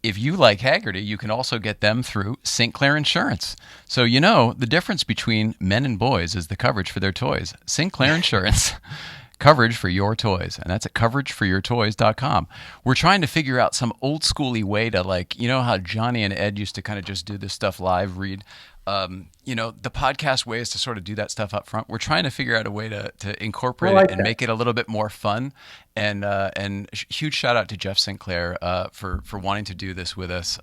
If you like Haggerty, you can also get them through St. Clair Insurance. So the difference between men and boys is the coverage for their toys. St. Clair Insurance. Coverage for your toys, and that's at coverageforyourtoys.com. We're trying to figure out some old schooly way to, how Johnny and Ed used to kind of just do this stuff live read. The podcast way is to sort of do that stuff up front. We're trying to figure out a way to I incorporate it like and that. make it a little bit more fun. And huge shout out to Jeff Sinclair for wanting to do this with us.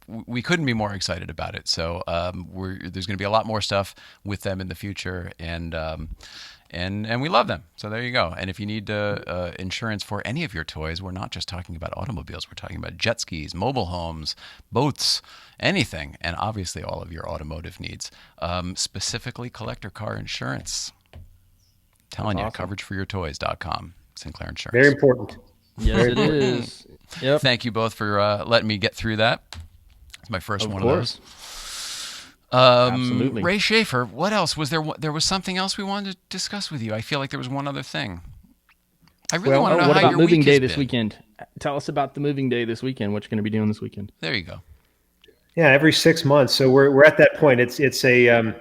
We couldn't be more excited about it. So there's going to be a lot more stuff with them in the future, and we love them. So there you go. And if you need insurance for any of your toys, we're not just talking about automobiles. We're talking about jet skis, mobile homes, boats, anything, and obviously all of your automotive needs. Specifically, collector car insurance. That's Telling you, awesome. coverageforyourtoys.com. Sinclair Very Insurance. important. Yes, Very it important. is. Yep. Thank you both for letting me get through that. It's my first Of one of those. course. Absolutely. Ray Schaefer, what else was there? There was something else we wanted to discuss with you. I feel like there was one other thing. I really Well, want Oh, to know what how about your moving week day has this been. weekend? Tell us about the moving day this weekend. What you're going to be doing this weekend? There you go. Yeah, every 6 months. So we're at that point. It's a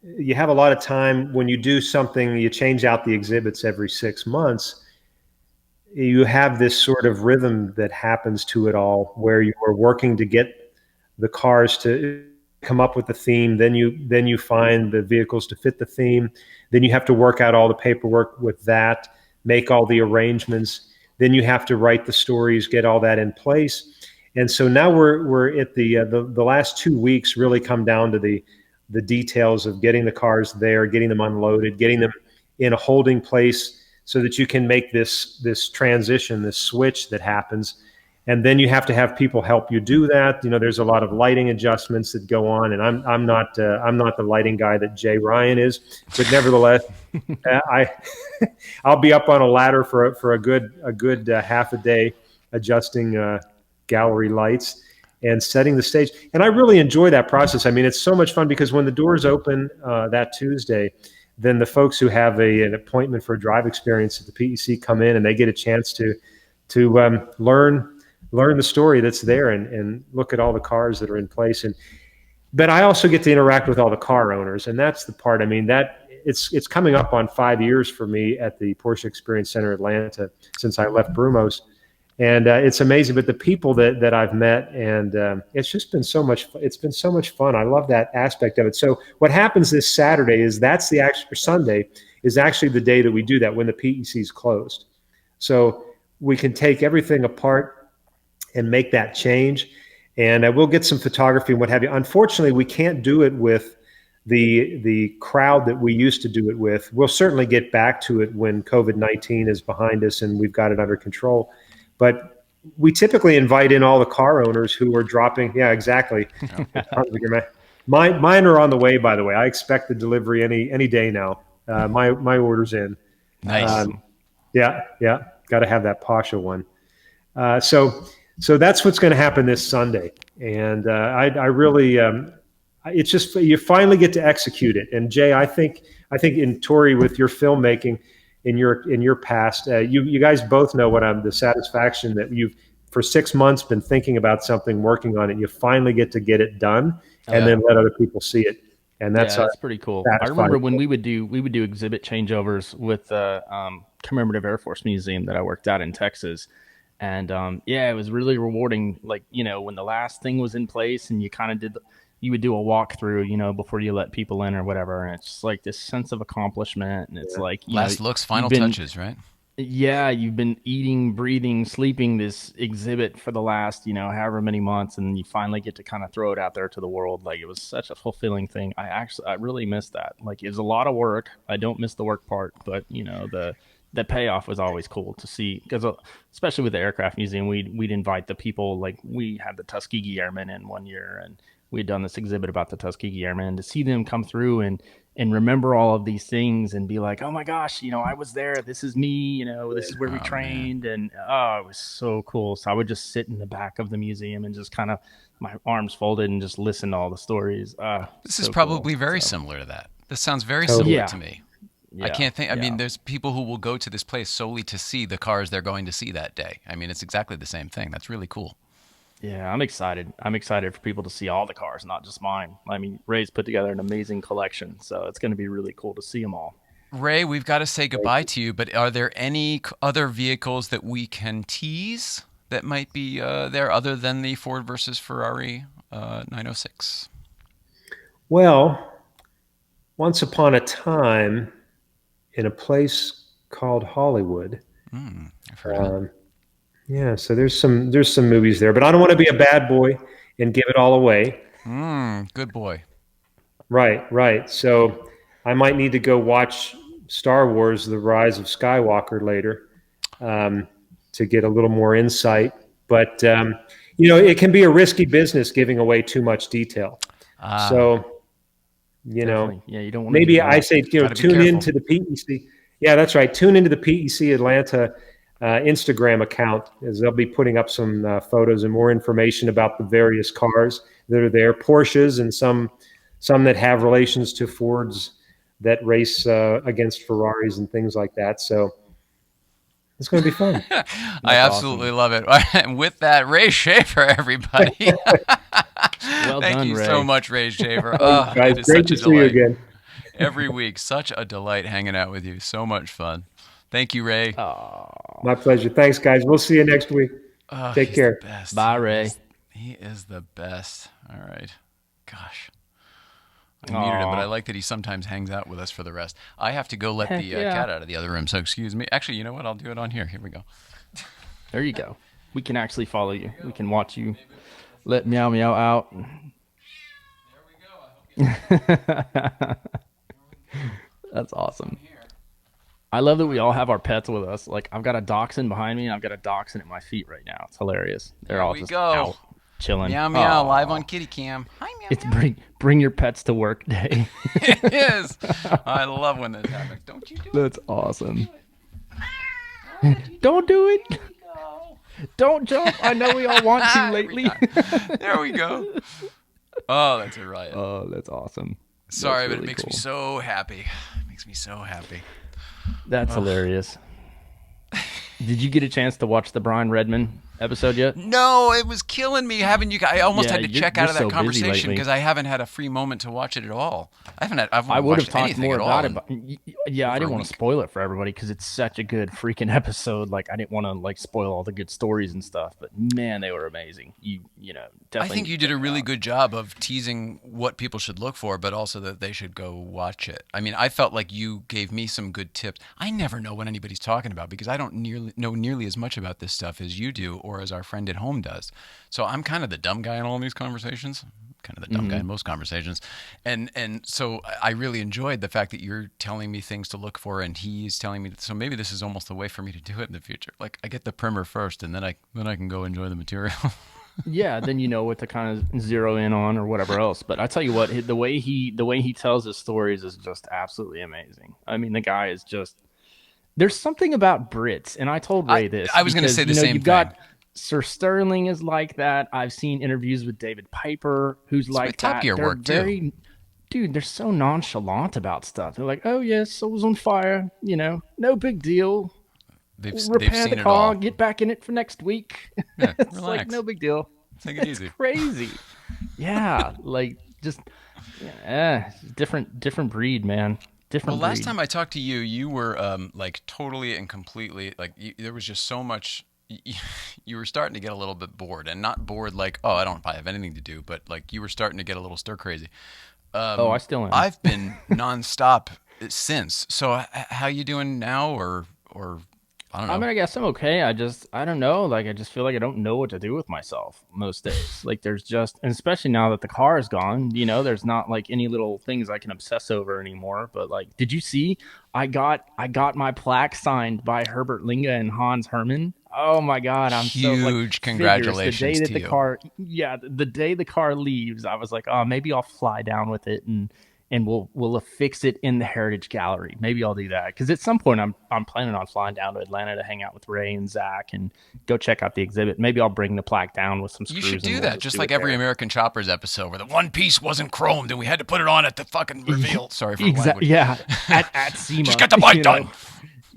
you have a lot of time when you do something. You change out the exhibits every 6 months. You have this sort of rhythm that happens to it all, where you are working to get the cars to come up with the theme. Then you find the vehicles to fit the theme. Then you have to work out all the paperwork with that, make all the arrangements. Then you have to write the stories, get all that in place. And so now we're at the last 2 weeks really come down to the details of getting the cars there, getting them unloaded, getting them in a holding place so that you can make this transition, this switch that happens. And then you have to have people help you do that. There's a lot of lighting adjustments that go on, and I'm not the lighting guy that Jay Ryan is, but nevertheless, I I'll be up on a ladder for a good half a day adjusting gallery lights and setting the stage. And I really enjoy that process. I mean, it's so much fun because when the doors open that Tuesday, then the folks who have an appointment for a drive experience at the PEC come in and they get a chance to learn the story that's there and look at all the cars that are in place. But I also get to interact with all the car owners, and that's the part. I mean, that it's coming up on 5 years for me at the Porsche Experience Center Atlanta since I left Brumos, and it's amazing. But the people that I've met, and it's just been so much. It's been so much fun. I love that aspect of it. So what happens this Saturday is that's the actual Sunday is actually the day that we do that when the PEC is closed. So we can take everything apart and make that change. And we'll get some photography and what have you. Unfortunately, we can't do it with the crowd that we used to do it with. We'll certainly get back to it when COVID-19 is behind us and we've got it under control. But we typically invite in all the car owners who are dropping. Yeah, exactly. Mine are on the way, by the way. I expect the delivery any day now. My order's in. Nice. Awesome. Yeah, yeah. Got to have that Pasha one. So that's what's going to happen this Sunday, and I really, it's just you finally get to execute it. And Jay, I think in Tory with your filmmaking, in your past, you guys both know what the satisfaction that you've for 6 months been thinking about something, working on it. And you finally get it done, Oh and Yeah. yeah. then let other people see it, and that's Yeah, that's pretty cool. I remember satisfying. when we would do exhibit changeovers with the Commemorative Air Force Museum that I worked at in Texas, and yeah, it was really rewarding. Like when the last thing was in place, and you kind of you would do a walkthrough, before you let people in or whatever, and it's just like this sense of accomplishment, and it's Yeah. like Last looks, you've final been touches, right? yeah, you've been eating, breathing, sleeping this exhibit for the last, however many months, and you finally get to kind of throw it out there to the world. Like it was such a fulfilling thing. I really missed that. Like it was a lot of work. I don't miss the work part, but the payoff was always cool to see because especially with the aircraft museum, we'd invite the people. Like we had the Tuskegee Airmen in one year, and we had done this exhibit about the Tuskegee Airmen. To see them come through and remember all of these things and be like, oh my gosh, I was there. This is me. This is where we Oh man. trained. And oh, it was so cool. So I would just sit in the back of the museum and just kind of my arms folded and just listen to all the stories. This is So cool. probably very So similar to that. This sounds very Totally. similar yeah, to me. I yeah, can't think. I mean, yeah. there's people who will go to this place solely to see the cars they're going to see that day. I mean, it's exactly the same thing. That's really cool. Yeah, I'm excited. I'm excited for people to see all the cars, not just mine. I mean, Ray's put together an amazing collection, so it's going to be really cool to see them all. Ray, we've got to say goodbye to you, but are there any other vehicles that we can tease that might be there other than the Ford versus Ferrari 906? Well, once upon a time, in a place called Hollywood. I've heard of it. Um, yeah, so there's some movies there, but I don't want to be a bad boy and give it all away. Good boy. Right, right. So I might need to go watch Star Wars: The Rise of Skywalker later um, to get a little more insight. But it can be a risky business giving away too much detail. Ah, So Definitely. Yeah, you don't want to do maybe I that. say, got to be tune careful. into the PEC. Yeah, that's right. Tune into the PEC Atlanta Instagram account, as they'll be putting up some photos and more information about the various cars that are there, Porsches, and some that have relations to Fords that race against Ferraris and things like that. So it's going to be fun. I That's absolutely awesome. love it. And with that, Ray Schaefer, everybody. Well Thank done, you so Ray. much, Ray Schaefer. Thanks, Oh, guys. it is Great such to a see you delight. again. Every week, such a delight hanging out with you. So much fun. Thank you, Ray. Oh, My pleasure. Thanks, guys. We'll see you next week. Oh, Take he's the care. best. bye, Ray. He is the best. All right. Gosh. I muted him, but I Oh, like that he sometimes hangs out with us for the rest. I have to go let heck the yeah. cat out of the other room, so excuse me. Actually, you know what? I'll do it on here. Here we go. There you go. We can actually follow you. We can watch you let meow meow out. There we go. I hope you That's awesome. I love that we all have our pets with us. Like I've got a dachshund behind me, and I've got a dachshund at my feet right now. It's hilarious. They're There all we just go. out chilling. Meow meow live on Oh, Kitty Cam. Hi meow it's meow. bring your pets to work day. It is. I love when this happens. Don't you do it. That's Don't awesome. do it. Oh, did you do Don't it? do There it. we go. Don't jump. I know we all want to Every lately. time. There we go. Oh, that's a riot. Oh, that's awesome. Sorry, That's but it really makes me cool. so happy. It makes me so happy. That's hilarious. Did you get a chance to watch the Brian Redman episode yet? No, it was killing me having you. I almost Yeah, had to you're check you're out of that so busy conversation lately. because I haven't had a free moment to watch it at all. I I haven't would have watched talked anything more at about all it, in but yeah, I over a didn't want to week. spoil it for everybody because it's such a good freaking episode. Like I didn't want to like spoil all the good stories and stuff, but man, they were amazing. You I definitely think need you to did check a it really out. good job of teasing what people should look for, but also that they should go watch it. I mean, I felt like you gave me some good tips. I never know what anybody's talking about because I don't nearly as much about this stuff as you do or as our friend at home does. So I'm kind of the dumb guy in all these conversations. Kind of the dumb guy Hmm. in most conversations, and so I really enjoyed the fact that you're telling me things to look for, and he's telling me. So maybe this is almost the way for me to do it in the future. Like I get the primer first, and then I can go enjoy the material. Yeah, then you know what to kind of zero in on or whatever else. But I tell you what, the way he tells his stories is just absolutely amazing. I mean, the guy is just there's something about Brits, and I told I Ray this I was going to say because the same you've thing. got Sir Sterling is like that. I've seen interviews with David Piper, who's It's with like Top that. Gear They're work too. very, dude, they're so nonchalant about stuff. They're like, oh yes, soul's on fire, no big deal. We'll They've repair the seen it car, all. get back in it for next week. Yeah, It's like relax. no big deal. Take it It's easy. crazy. Yeah, like just different breed, man. Well, Different last breed. time I talked to you, you were like totally and completely like there was just so much. You were starting to get a little bit bored, and not bored like oh I don't have anything to do, but like you were starting to get a little stir crazy. Oh, I still am. I've been nonstop since. So how you doing now, or I don't I know. mean, I guess I'm okay. I don't know. Like, I just feel like I don't know what to do with myself most days. Like, there's just, and especially now that the car is gone, there's not like any little things I can obsess over anymore. But like, did you see? I got my plaque signed by Herbert Linga and Hans Herman. Oh my God, I'm so like Huge figures the day congratulations that to the you. car, yeah, the day the car leaves, I was like, oh, maybe I'll fly down with it and we'll affix it in the Heritage Gallery. Maybe I'll do that because at some point I'm planning on flying down to Atlanta to hang out with Ray and Zach and go check out the exhibit. Maybe I'll bring the plaque down with some You should screws and do we'll that, just just do like it every there. American Choppers episode where the one piece wasn't chromed and we had to put it on at the fucking reveal. Sorry for the Exactly. language. Yeah. At Just SEMA, get the bike done.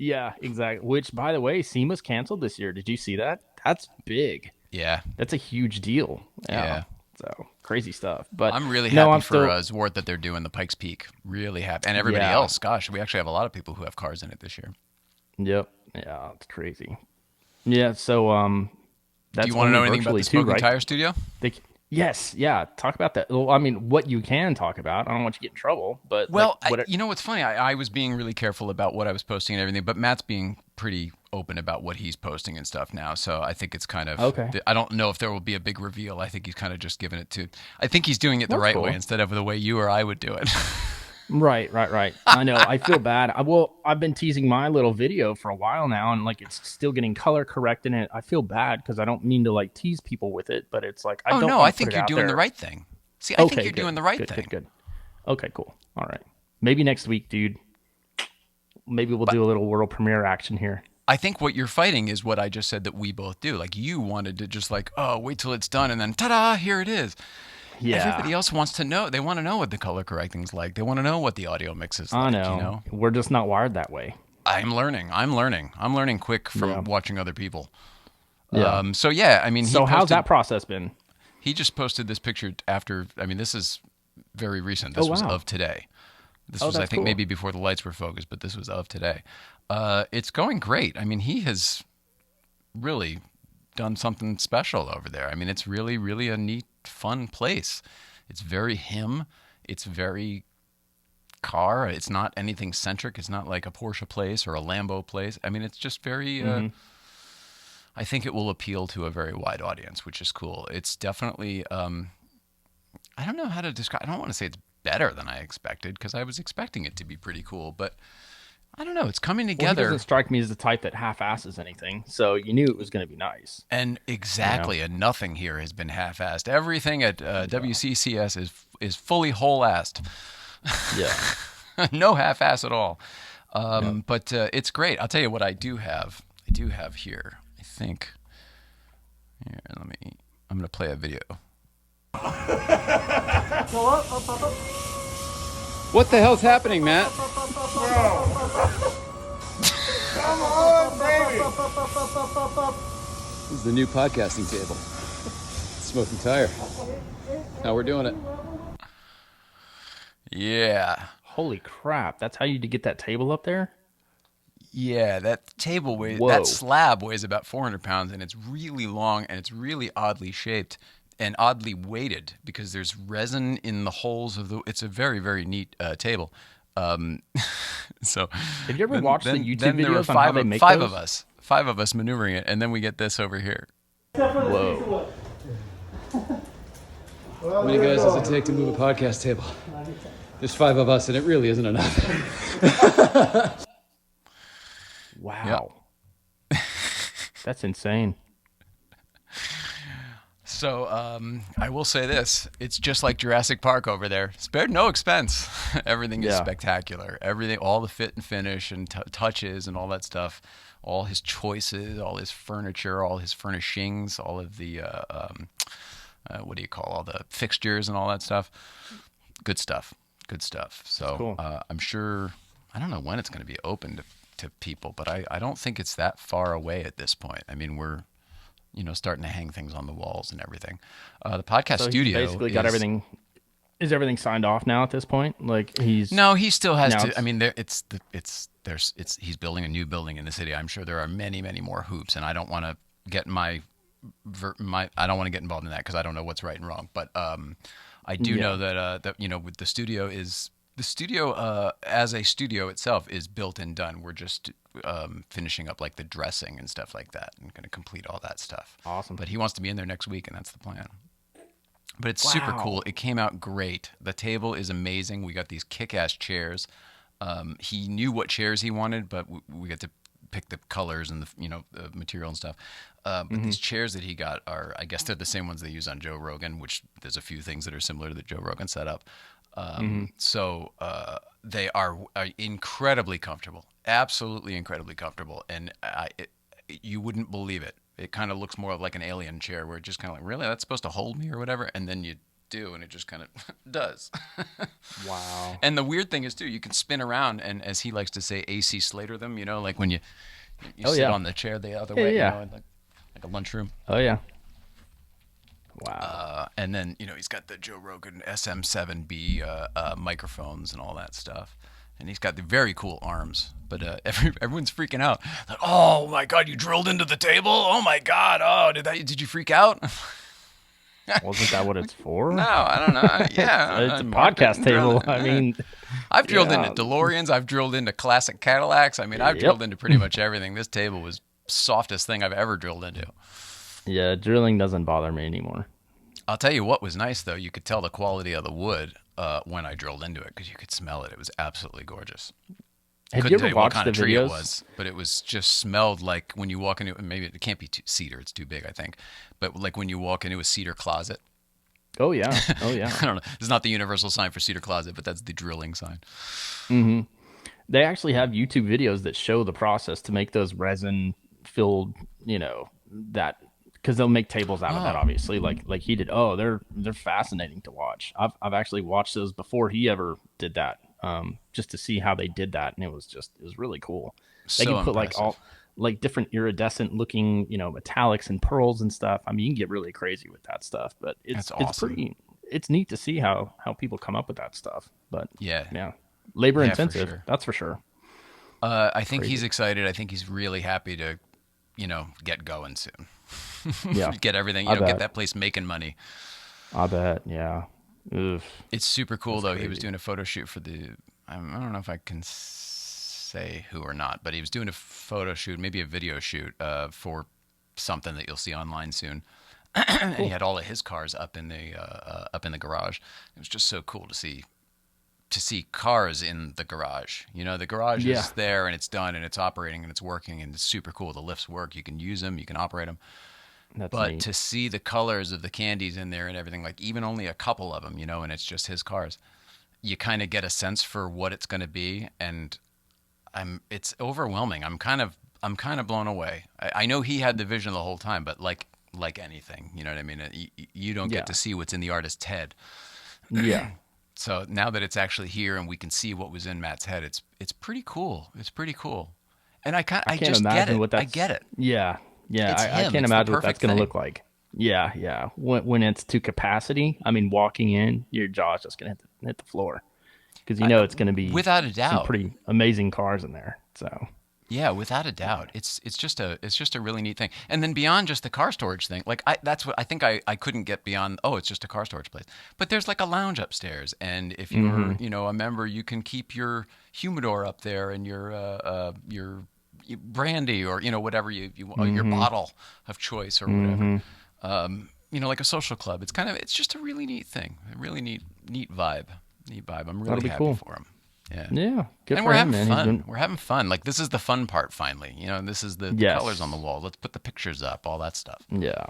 Yeah, exactly. Which, by the way, SEMA's canceled this year. Did you see that? That's big. Yeah, That's a huge deal. Yeah. yeah. So crazy stuff. But I'm really no, happy I'm for still. Zwart that they're doing the Pikes Peak. Really happy, and everybody Yeah. else. Gosh, we actually have a lot of people who have cars in it this year. Yep. Yeah. It's crazy. Yeah. So Do you that's want to only know anything about virtually the too, Smoking right? Tire Studio? They, Yes, yeah. Talk about that. Well, I mean, what you can talk about. I don't want you to get in trouble, but like Well, what? you know what's funny? I was being really careful about what I was posting and everything, but Matt's being pretty open about what he's posting and stuff now. So I think it's kind of, Okay, I don't know if there will be a big reveal. I think he's kind of just giving it to, I think he's doing it the well, that's right way cool. instead of the way you or I would do it. Right, right, right. I know. I feel bad. I've been teasing my little video for a while now, and like it's still getting color corrected. And I feel bad because I don't mean to like tease people with it, but it's like I Oh, don't no, want I to put think it you're out doing the there. right thing. See, I think Okay, you're good, doing the right good, good, thing. good. Okay, cool. All right. Maybe next week, dude. Maybe we'll do a little world premiere action here. I think what you're fighting is what I just said that we both do. Like you wanted to just like, oh, wait till it's done and then ta-da, here it is. Yeah, Everybody else wants to know. They want to know what the color correcting's like. They want to know what the audio mix is I like, know. We're just not wired that way. I'm learning. I'm learning. I'm learning quick Yeah, from watching other people. yeah. So yeah, I mean, So how's that process been? he just posted this picture after, I mean, this is very recent. Oh This was wow. of today. This Oh, was, I that's think, cool. maybe before the lights were focused, but this was of today. It's going great. I mean, he has really done something special over there. I mean, it's really, really a neat, fun place. It's very him. It's very car. It's not anything centric. It's not like a Porsche place or a Lambo place. I mean, it's just very. Mm-hmm. I think it will appeal to a very wide audience, which is cool. It's definitely. I don't know how to describe. I don't want to say it's better than I expected because I was expecting it to be pretty cool, but I don't know. It's coming Well, he doesn't together. strike me as the type that half-asses anything, so you knew it was going to be nice. And You know? exactly, and nothing here has been half-assed. Everything at WCCS is fully whole-assed. Yeah. No half-ass at all. Yep. But it's great. I'll tell you what I do have. I do have here. I think. Here, let me. I'm gonna play a video. What the hell's happening, Matt? Come on, baby. This is the new podcasting table. Smoking tire. How we're doing it. Yeah. Holy crap! That's how you get that table up there. Yeah, that table weighs, Whoa. that slab weighs about 400 pounds, and it's really long, and it's really oddly shaped and oddly weighted because there's resin in the holes of the. It's a very, very neat table. Um, so Have you ever watched the YouTube there were videos on how they make those? five of us maneuvering it, and then we get this over here. Whoa. How many guys does it take to move a podcast table? There's 5 of us, and it really isn't enough. Wow. That's insane. So I will say this: it's just like Jurassic Park over there. Spared no expense. Everything is Yeah. spectacular. Everything, all the fit and finish and touches and all that stuff. All his choices, all his furniture, all his furnishings, all of the what do you call all the fixtures and all that stuff. Good stuff. Good stuff. So cool. I'm sure. I don't know when it's going to be open to people, but I don't think it's that far away at this point. I mean, we're starting to hang things on the walls and everything. The podcast So he's studio basically got everything. Is everything signed off now at this point? Like he's No, he still has Now to. it's- I mean, he's building a new building in the city. I'm sure there are many, many more hoops, and I don't want to get I don't want to get involved in that because I don't know what's right and wrong. But I do know that with the studio as a studio itself is built and done. We're just finishing up like the dressing and stuff like that, and going to complete all that stuff. Awesome. But he wants to be in there next week, and that's the plan. But it's super Wow. cool. It came out great. The table is amazing. We got these kick-ass chairs. He knew what chairs he wanted, but we got to pick the colors and the material and stuff. But these chairs that he got are, I guess, they're the same ones they use on Joe Rogan, which there's a few things that are similar to the Joe Rogan setup. So they are incredibly comfortable, absolutely incredibly comfortable, and you wouldn't believe it. It kind of looks more like an alien chair, where it just kind of like, really, that's supposed to hold me or whatever, and then you do, and it just kind of does. Wow. And the weird thing is too, you can spin around, and as he likes to say, AC Slater them. Like when you Oh, sit yeah. on the chair the other Yeah, way, yeah. like a lunchroom. Oh yeah. Wow. And then he's got the Joe Rogan SM7B microphones and all that stuff, and he's got the very cool arms. But everyone's freaking out. Like, oh my God, you drilled into the table! Oh my God! Oh, did you freak out? Wasn't that what it's for? No, I don't know. Yeah, It's a marked it podcast and drilled table. it. I mean, I've drilled yeah. into DeLoreans. I've drilled into classic Cadillacs. I mean, I've drilled Yep. into pretty much everything. This table was softest thing I've ever drilled into. Yeah, drilling doesn't bother me anymore. I'll tell you what was nice though. You could tell the quality of the wood when I drilled into it because you could smell it. It was absolutely gorgeous. Have Couldn't you tell ever you what watched kind the of tree it videos? was, but it was just smelled like when you walk into it. Maybe it can't be cedar; it's too big, I think. But like when you walk into a cedar closet. Oh yeah. Oh yeah. I don't know. It's not the universal sign for cedar closet, but that's the drilling sign. They actually have YouTube videos that show the process to make those resin filled, that because they'll make tables out of that, obviously, like he did. Oh, they're fascinating to watch. I've actually watched those before he ever did that, just to see how they did that, and it was really cool. They So can put like impressive. different iridescent looking, metallics and pearls and stuff. I mean, you can get really crazy with that stuff, but That's it's awesome. it's neat to see how people come up with that stuff. But Yeah. yeah, labor Yeah, for intensive, sure. that's for sure. I think he's excited. I think he's really happy to, get going soon. Yeah, Get everything, I get bet. that place making money. I bet. Yeah. Oof. It's super cool though. He was crazy. doing a photo shoot for I don't know if I can say who or not, but he was doing a photo shoot, maybe a video shoot, for something that you'll see online soon. And he had all of his cars up in the garage. It was just so cool to see cars in the garage. The garage Yeah. is there and it's done and it's operating and it's working and it's super cool. The lifts work. You can use them. You can operate them. That's But neat. to see the colors of the candies in there and everything, like even only a couple of them, and it's just his cars, you kind of get a sense for what it's going to be. And it's overwhelming. I'm kind of blown away. I know he had the vision the whole time, but like anything, you know what I mean? You don't Yeah. get to see what's in the artist's head. Yeah. So now that it's actually here and we can see what was in Matt's head, it's pretty cool. It's pretty cool. And I I can't just get imagine it. what I that's. get it. Yeah. Yeah. It's I him. can't It's the imagine what that's perfect going to thing. look like. Yeah. Yeah. When it's to capacity, I mean, walking in, your jaw's just going to hit the floor because it's going to be Without a some doubt. pretty amazing cars in there. So, Yeah, without a doubt. It's just a really neat thing. And then beyond just the car storage thing, like that's what I think I couldn't get beyond, oh, it's just a car storage place. But there's like a lounge upstairs, and if you're, a member, you can keep your humidor up there and your brandy or whatever you want, your bottle of choice or whatever. Like a social club. It's just a really neat thing. A really neat vibe. Neat vibe. I'm really That'll be happy cool. for him. Yeah. yeah. Good And for we're him, having man. fun. We're having fun. Like this is the fun part finally. This is the Yes. colors on the wall. Let's put the pictures up, all that stuff. Yeah.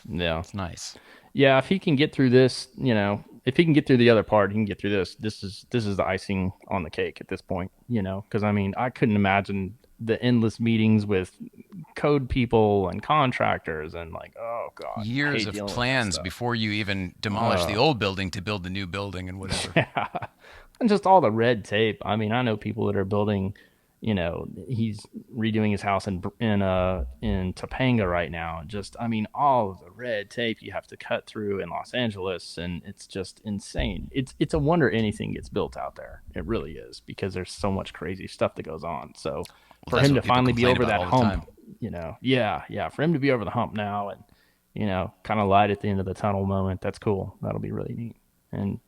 Yeah. It's nice. Yeah, if he can get through this, if he can get through the other part, he can get through this. This is the icing on the cake at this point, because I mean, I couldn't imagine the endless meetings with code people and contractors and like, oh god, I Years hate of dealing with that plans stuff. before you even demolish the old building to build the new building and whatever. And just all the red tape. I mean, I know people that are building. He's redoing his house in Topanga right now. Just, I mean, all of the red tape you have to cut through in Los Angeles, and it's just insane. It's a wonder anything gets built out there. It really is because there's so much crazy stuff that goes on. So for that's him what to people finally be complain over about that all the hump, time. yeah, for him to be over the hump now and kind of light at the end of the tunnel moment, that's cool. That'll be really neat. And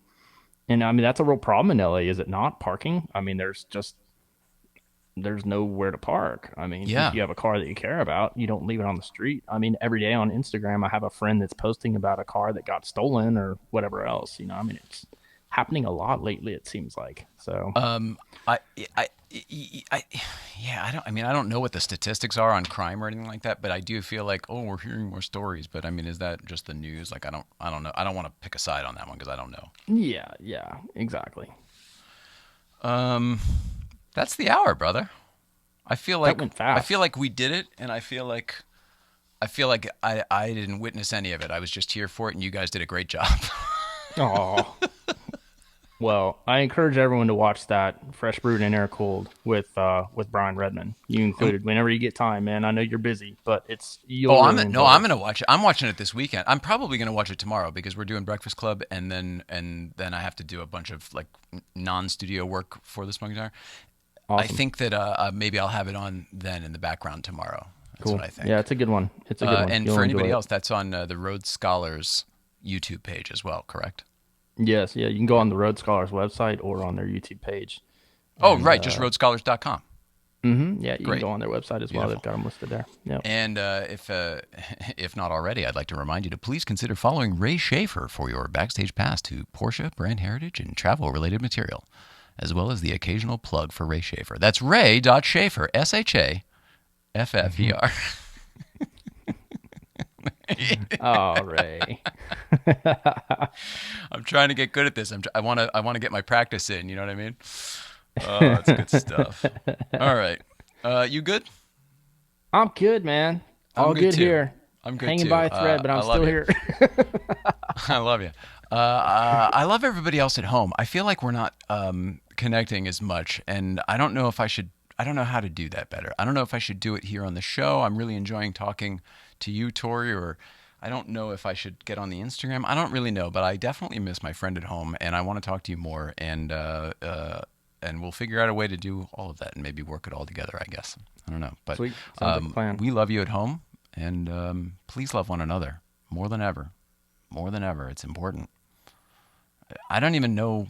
I mean, that's a real problem in LA, is it not? Parking. I mean, there's nowhere to park. I mean, Yeah. if you have a car that you care about, you don't leave it on the street. I mean, every day on Instagram, I have a friend that's posting about a car that got stolen or whatever else. I mean, it's happening a lot lately, it seems like. So, I, I, I, yeah, I don't know what the statistics are on crime or anything like that, but I do feel like, oh, we're hearing more stories. But I mean, is that just the news? Like, I don't know. I don't want to pick a side on that one because I don't know. yeah, exactly. That's the hour, brother. I feel like went fast. I feel like we did it, and I feel like I didn't witness any of it. I was just here for it, and you guys did a great job. Oh. Well, I encourage everyone to watch that Fresh Brewed and Air Cooled with Brian Redmond. You included whenever you get time, man. I know you're busy, but I'm gonna watch it. I'm watching it this weekend. I'm probably gonna watch it tomorrow because we're doing Breakfast Club, and then I have to do a bunch of like non-studio work for the Smoking Tire. Awesome. I think that maybe I'll have it on then in the background tomorrow. That's Cool. what I think. Yeah, it's a good one. It's a good one. And You'll for enjoy anybody it. else, that's on the Road Scholars YouTube page as well, correct? Yes, yeah, you can go on the Road Scholars website or on their YouTube page. Oh, And right, just roadscholars.com. yeah, you can Great. go on their website as well. They've Beautiful. got them listed there. Yep. And if not already, I'd like to remind you to please consider following Ray Shaffer for your backstage pass to Porsche, brand heritage, and travel-related material, as well as the occasional plug for Ray Shaffer. That's Ray.Shaffer, Shaffer. Oh, Ray. I'm trying to get good at this. I want to get my practice in. You know what I mean? Oh, that's good stuff. All right, you good? I'm good, man. I'm All good good too. here. I'm good Hanging too. by a thread, but I I'm love still you. here. I love you. I love everybody else at home. I feel like we're not connecting as much, and I don't know if I should. I don't know how to do that better. I don't know if I should do it here on the show. I'm really enjoying talking to you, Tory, or I don't know if I should get on the Instagram. I don't really know, but I definitely miss my friend at home, and I want to talk to you more. And we'll figure out a way to do all of that and maybe work it all together. I guess I don't know, but Sweet. Sounds like a plan. we love you at home, and please love one another more than ever. More than ever, it's important. I don't even know.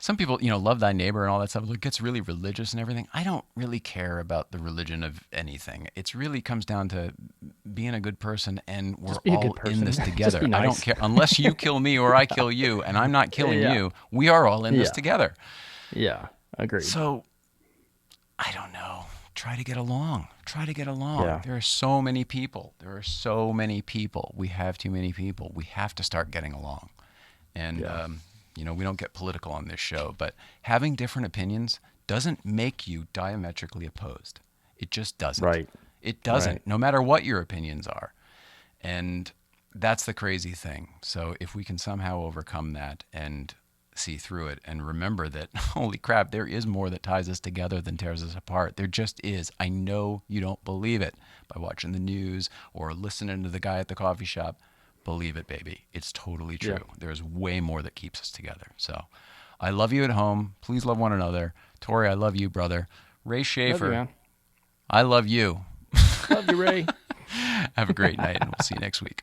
Some people, love thy neighbor and all that stuff. It gets really religious and everything. I don't really care about the religion of anything. It really comes down to being a good person, and we're Just be a all good person. in this Just together. be I don't nice. care unless you kill me or I kill you, and I'm not killing Yeah. you. We are all in this Yeah. together. Yeah, agreed. So, I don't know. Try to get along. Try to get along. Yeah. There are so many people. There are so many people. We have too many people. We have to start getting along. And, Yeah. we don't get political on this show, but having different opinions doesn't make you diametrically opposed. It just doesn't. Right. It doesn't, Right. no matter what your opinions are. And that's the crazy thing. So if we can somehow overcome that and see through it and remember that, holy crap, there is more that ties us together than tears us apart. There just is. I know you don't believe it by watching the news or listening to the guy at the coffee shop. Believe it, baby. It's totally true. Yeah. There's way more that keeps us together. So I love you at home. Please love one another. Tory, I love you, brother. Ray Love Shaffer, you, man. I love you. Love you, Ray. Have a great night, and we'll see you next week.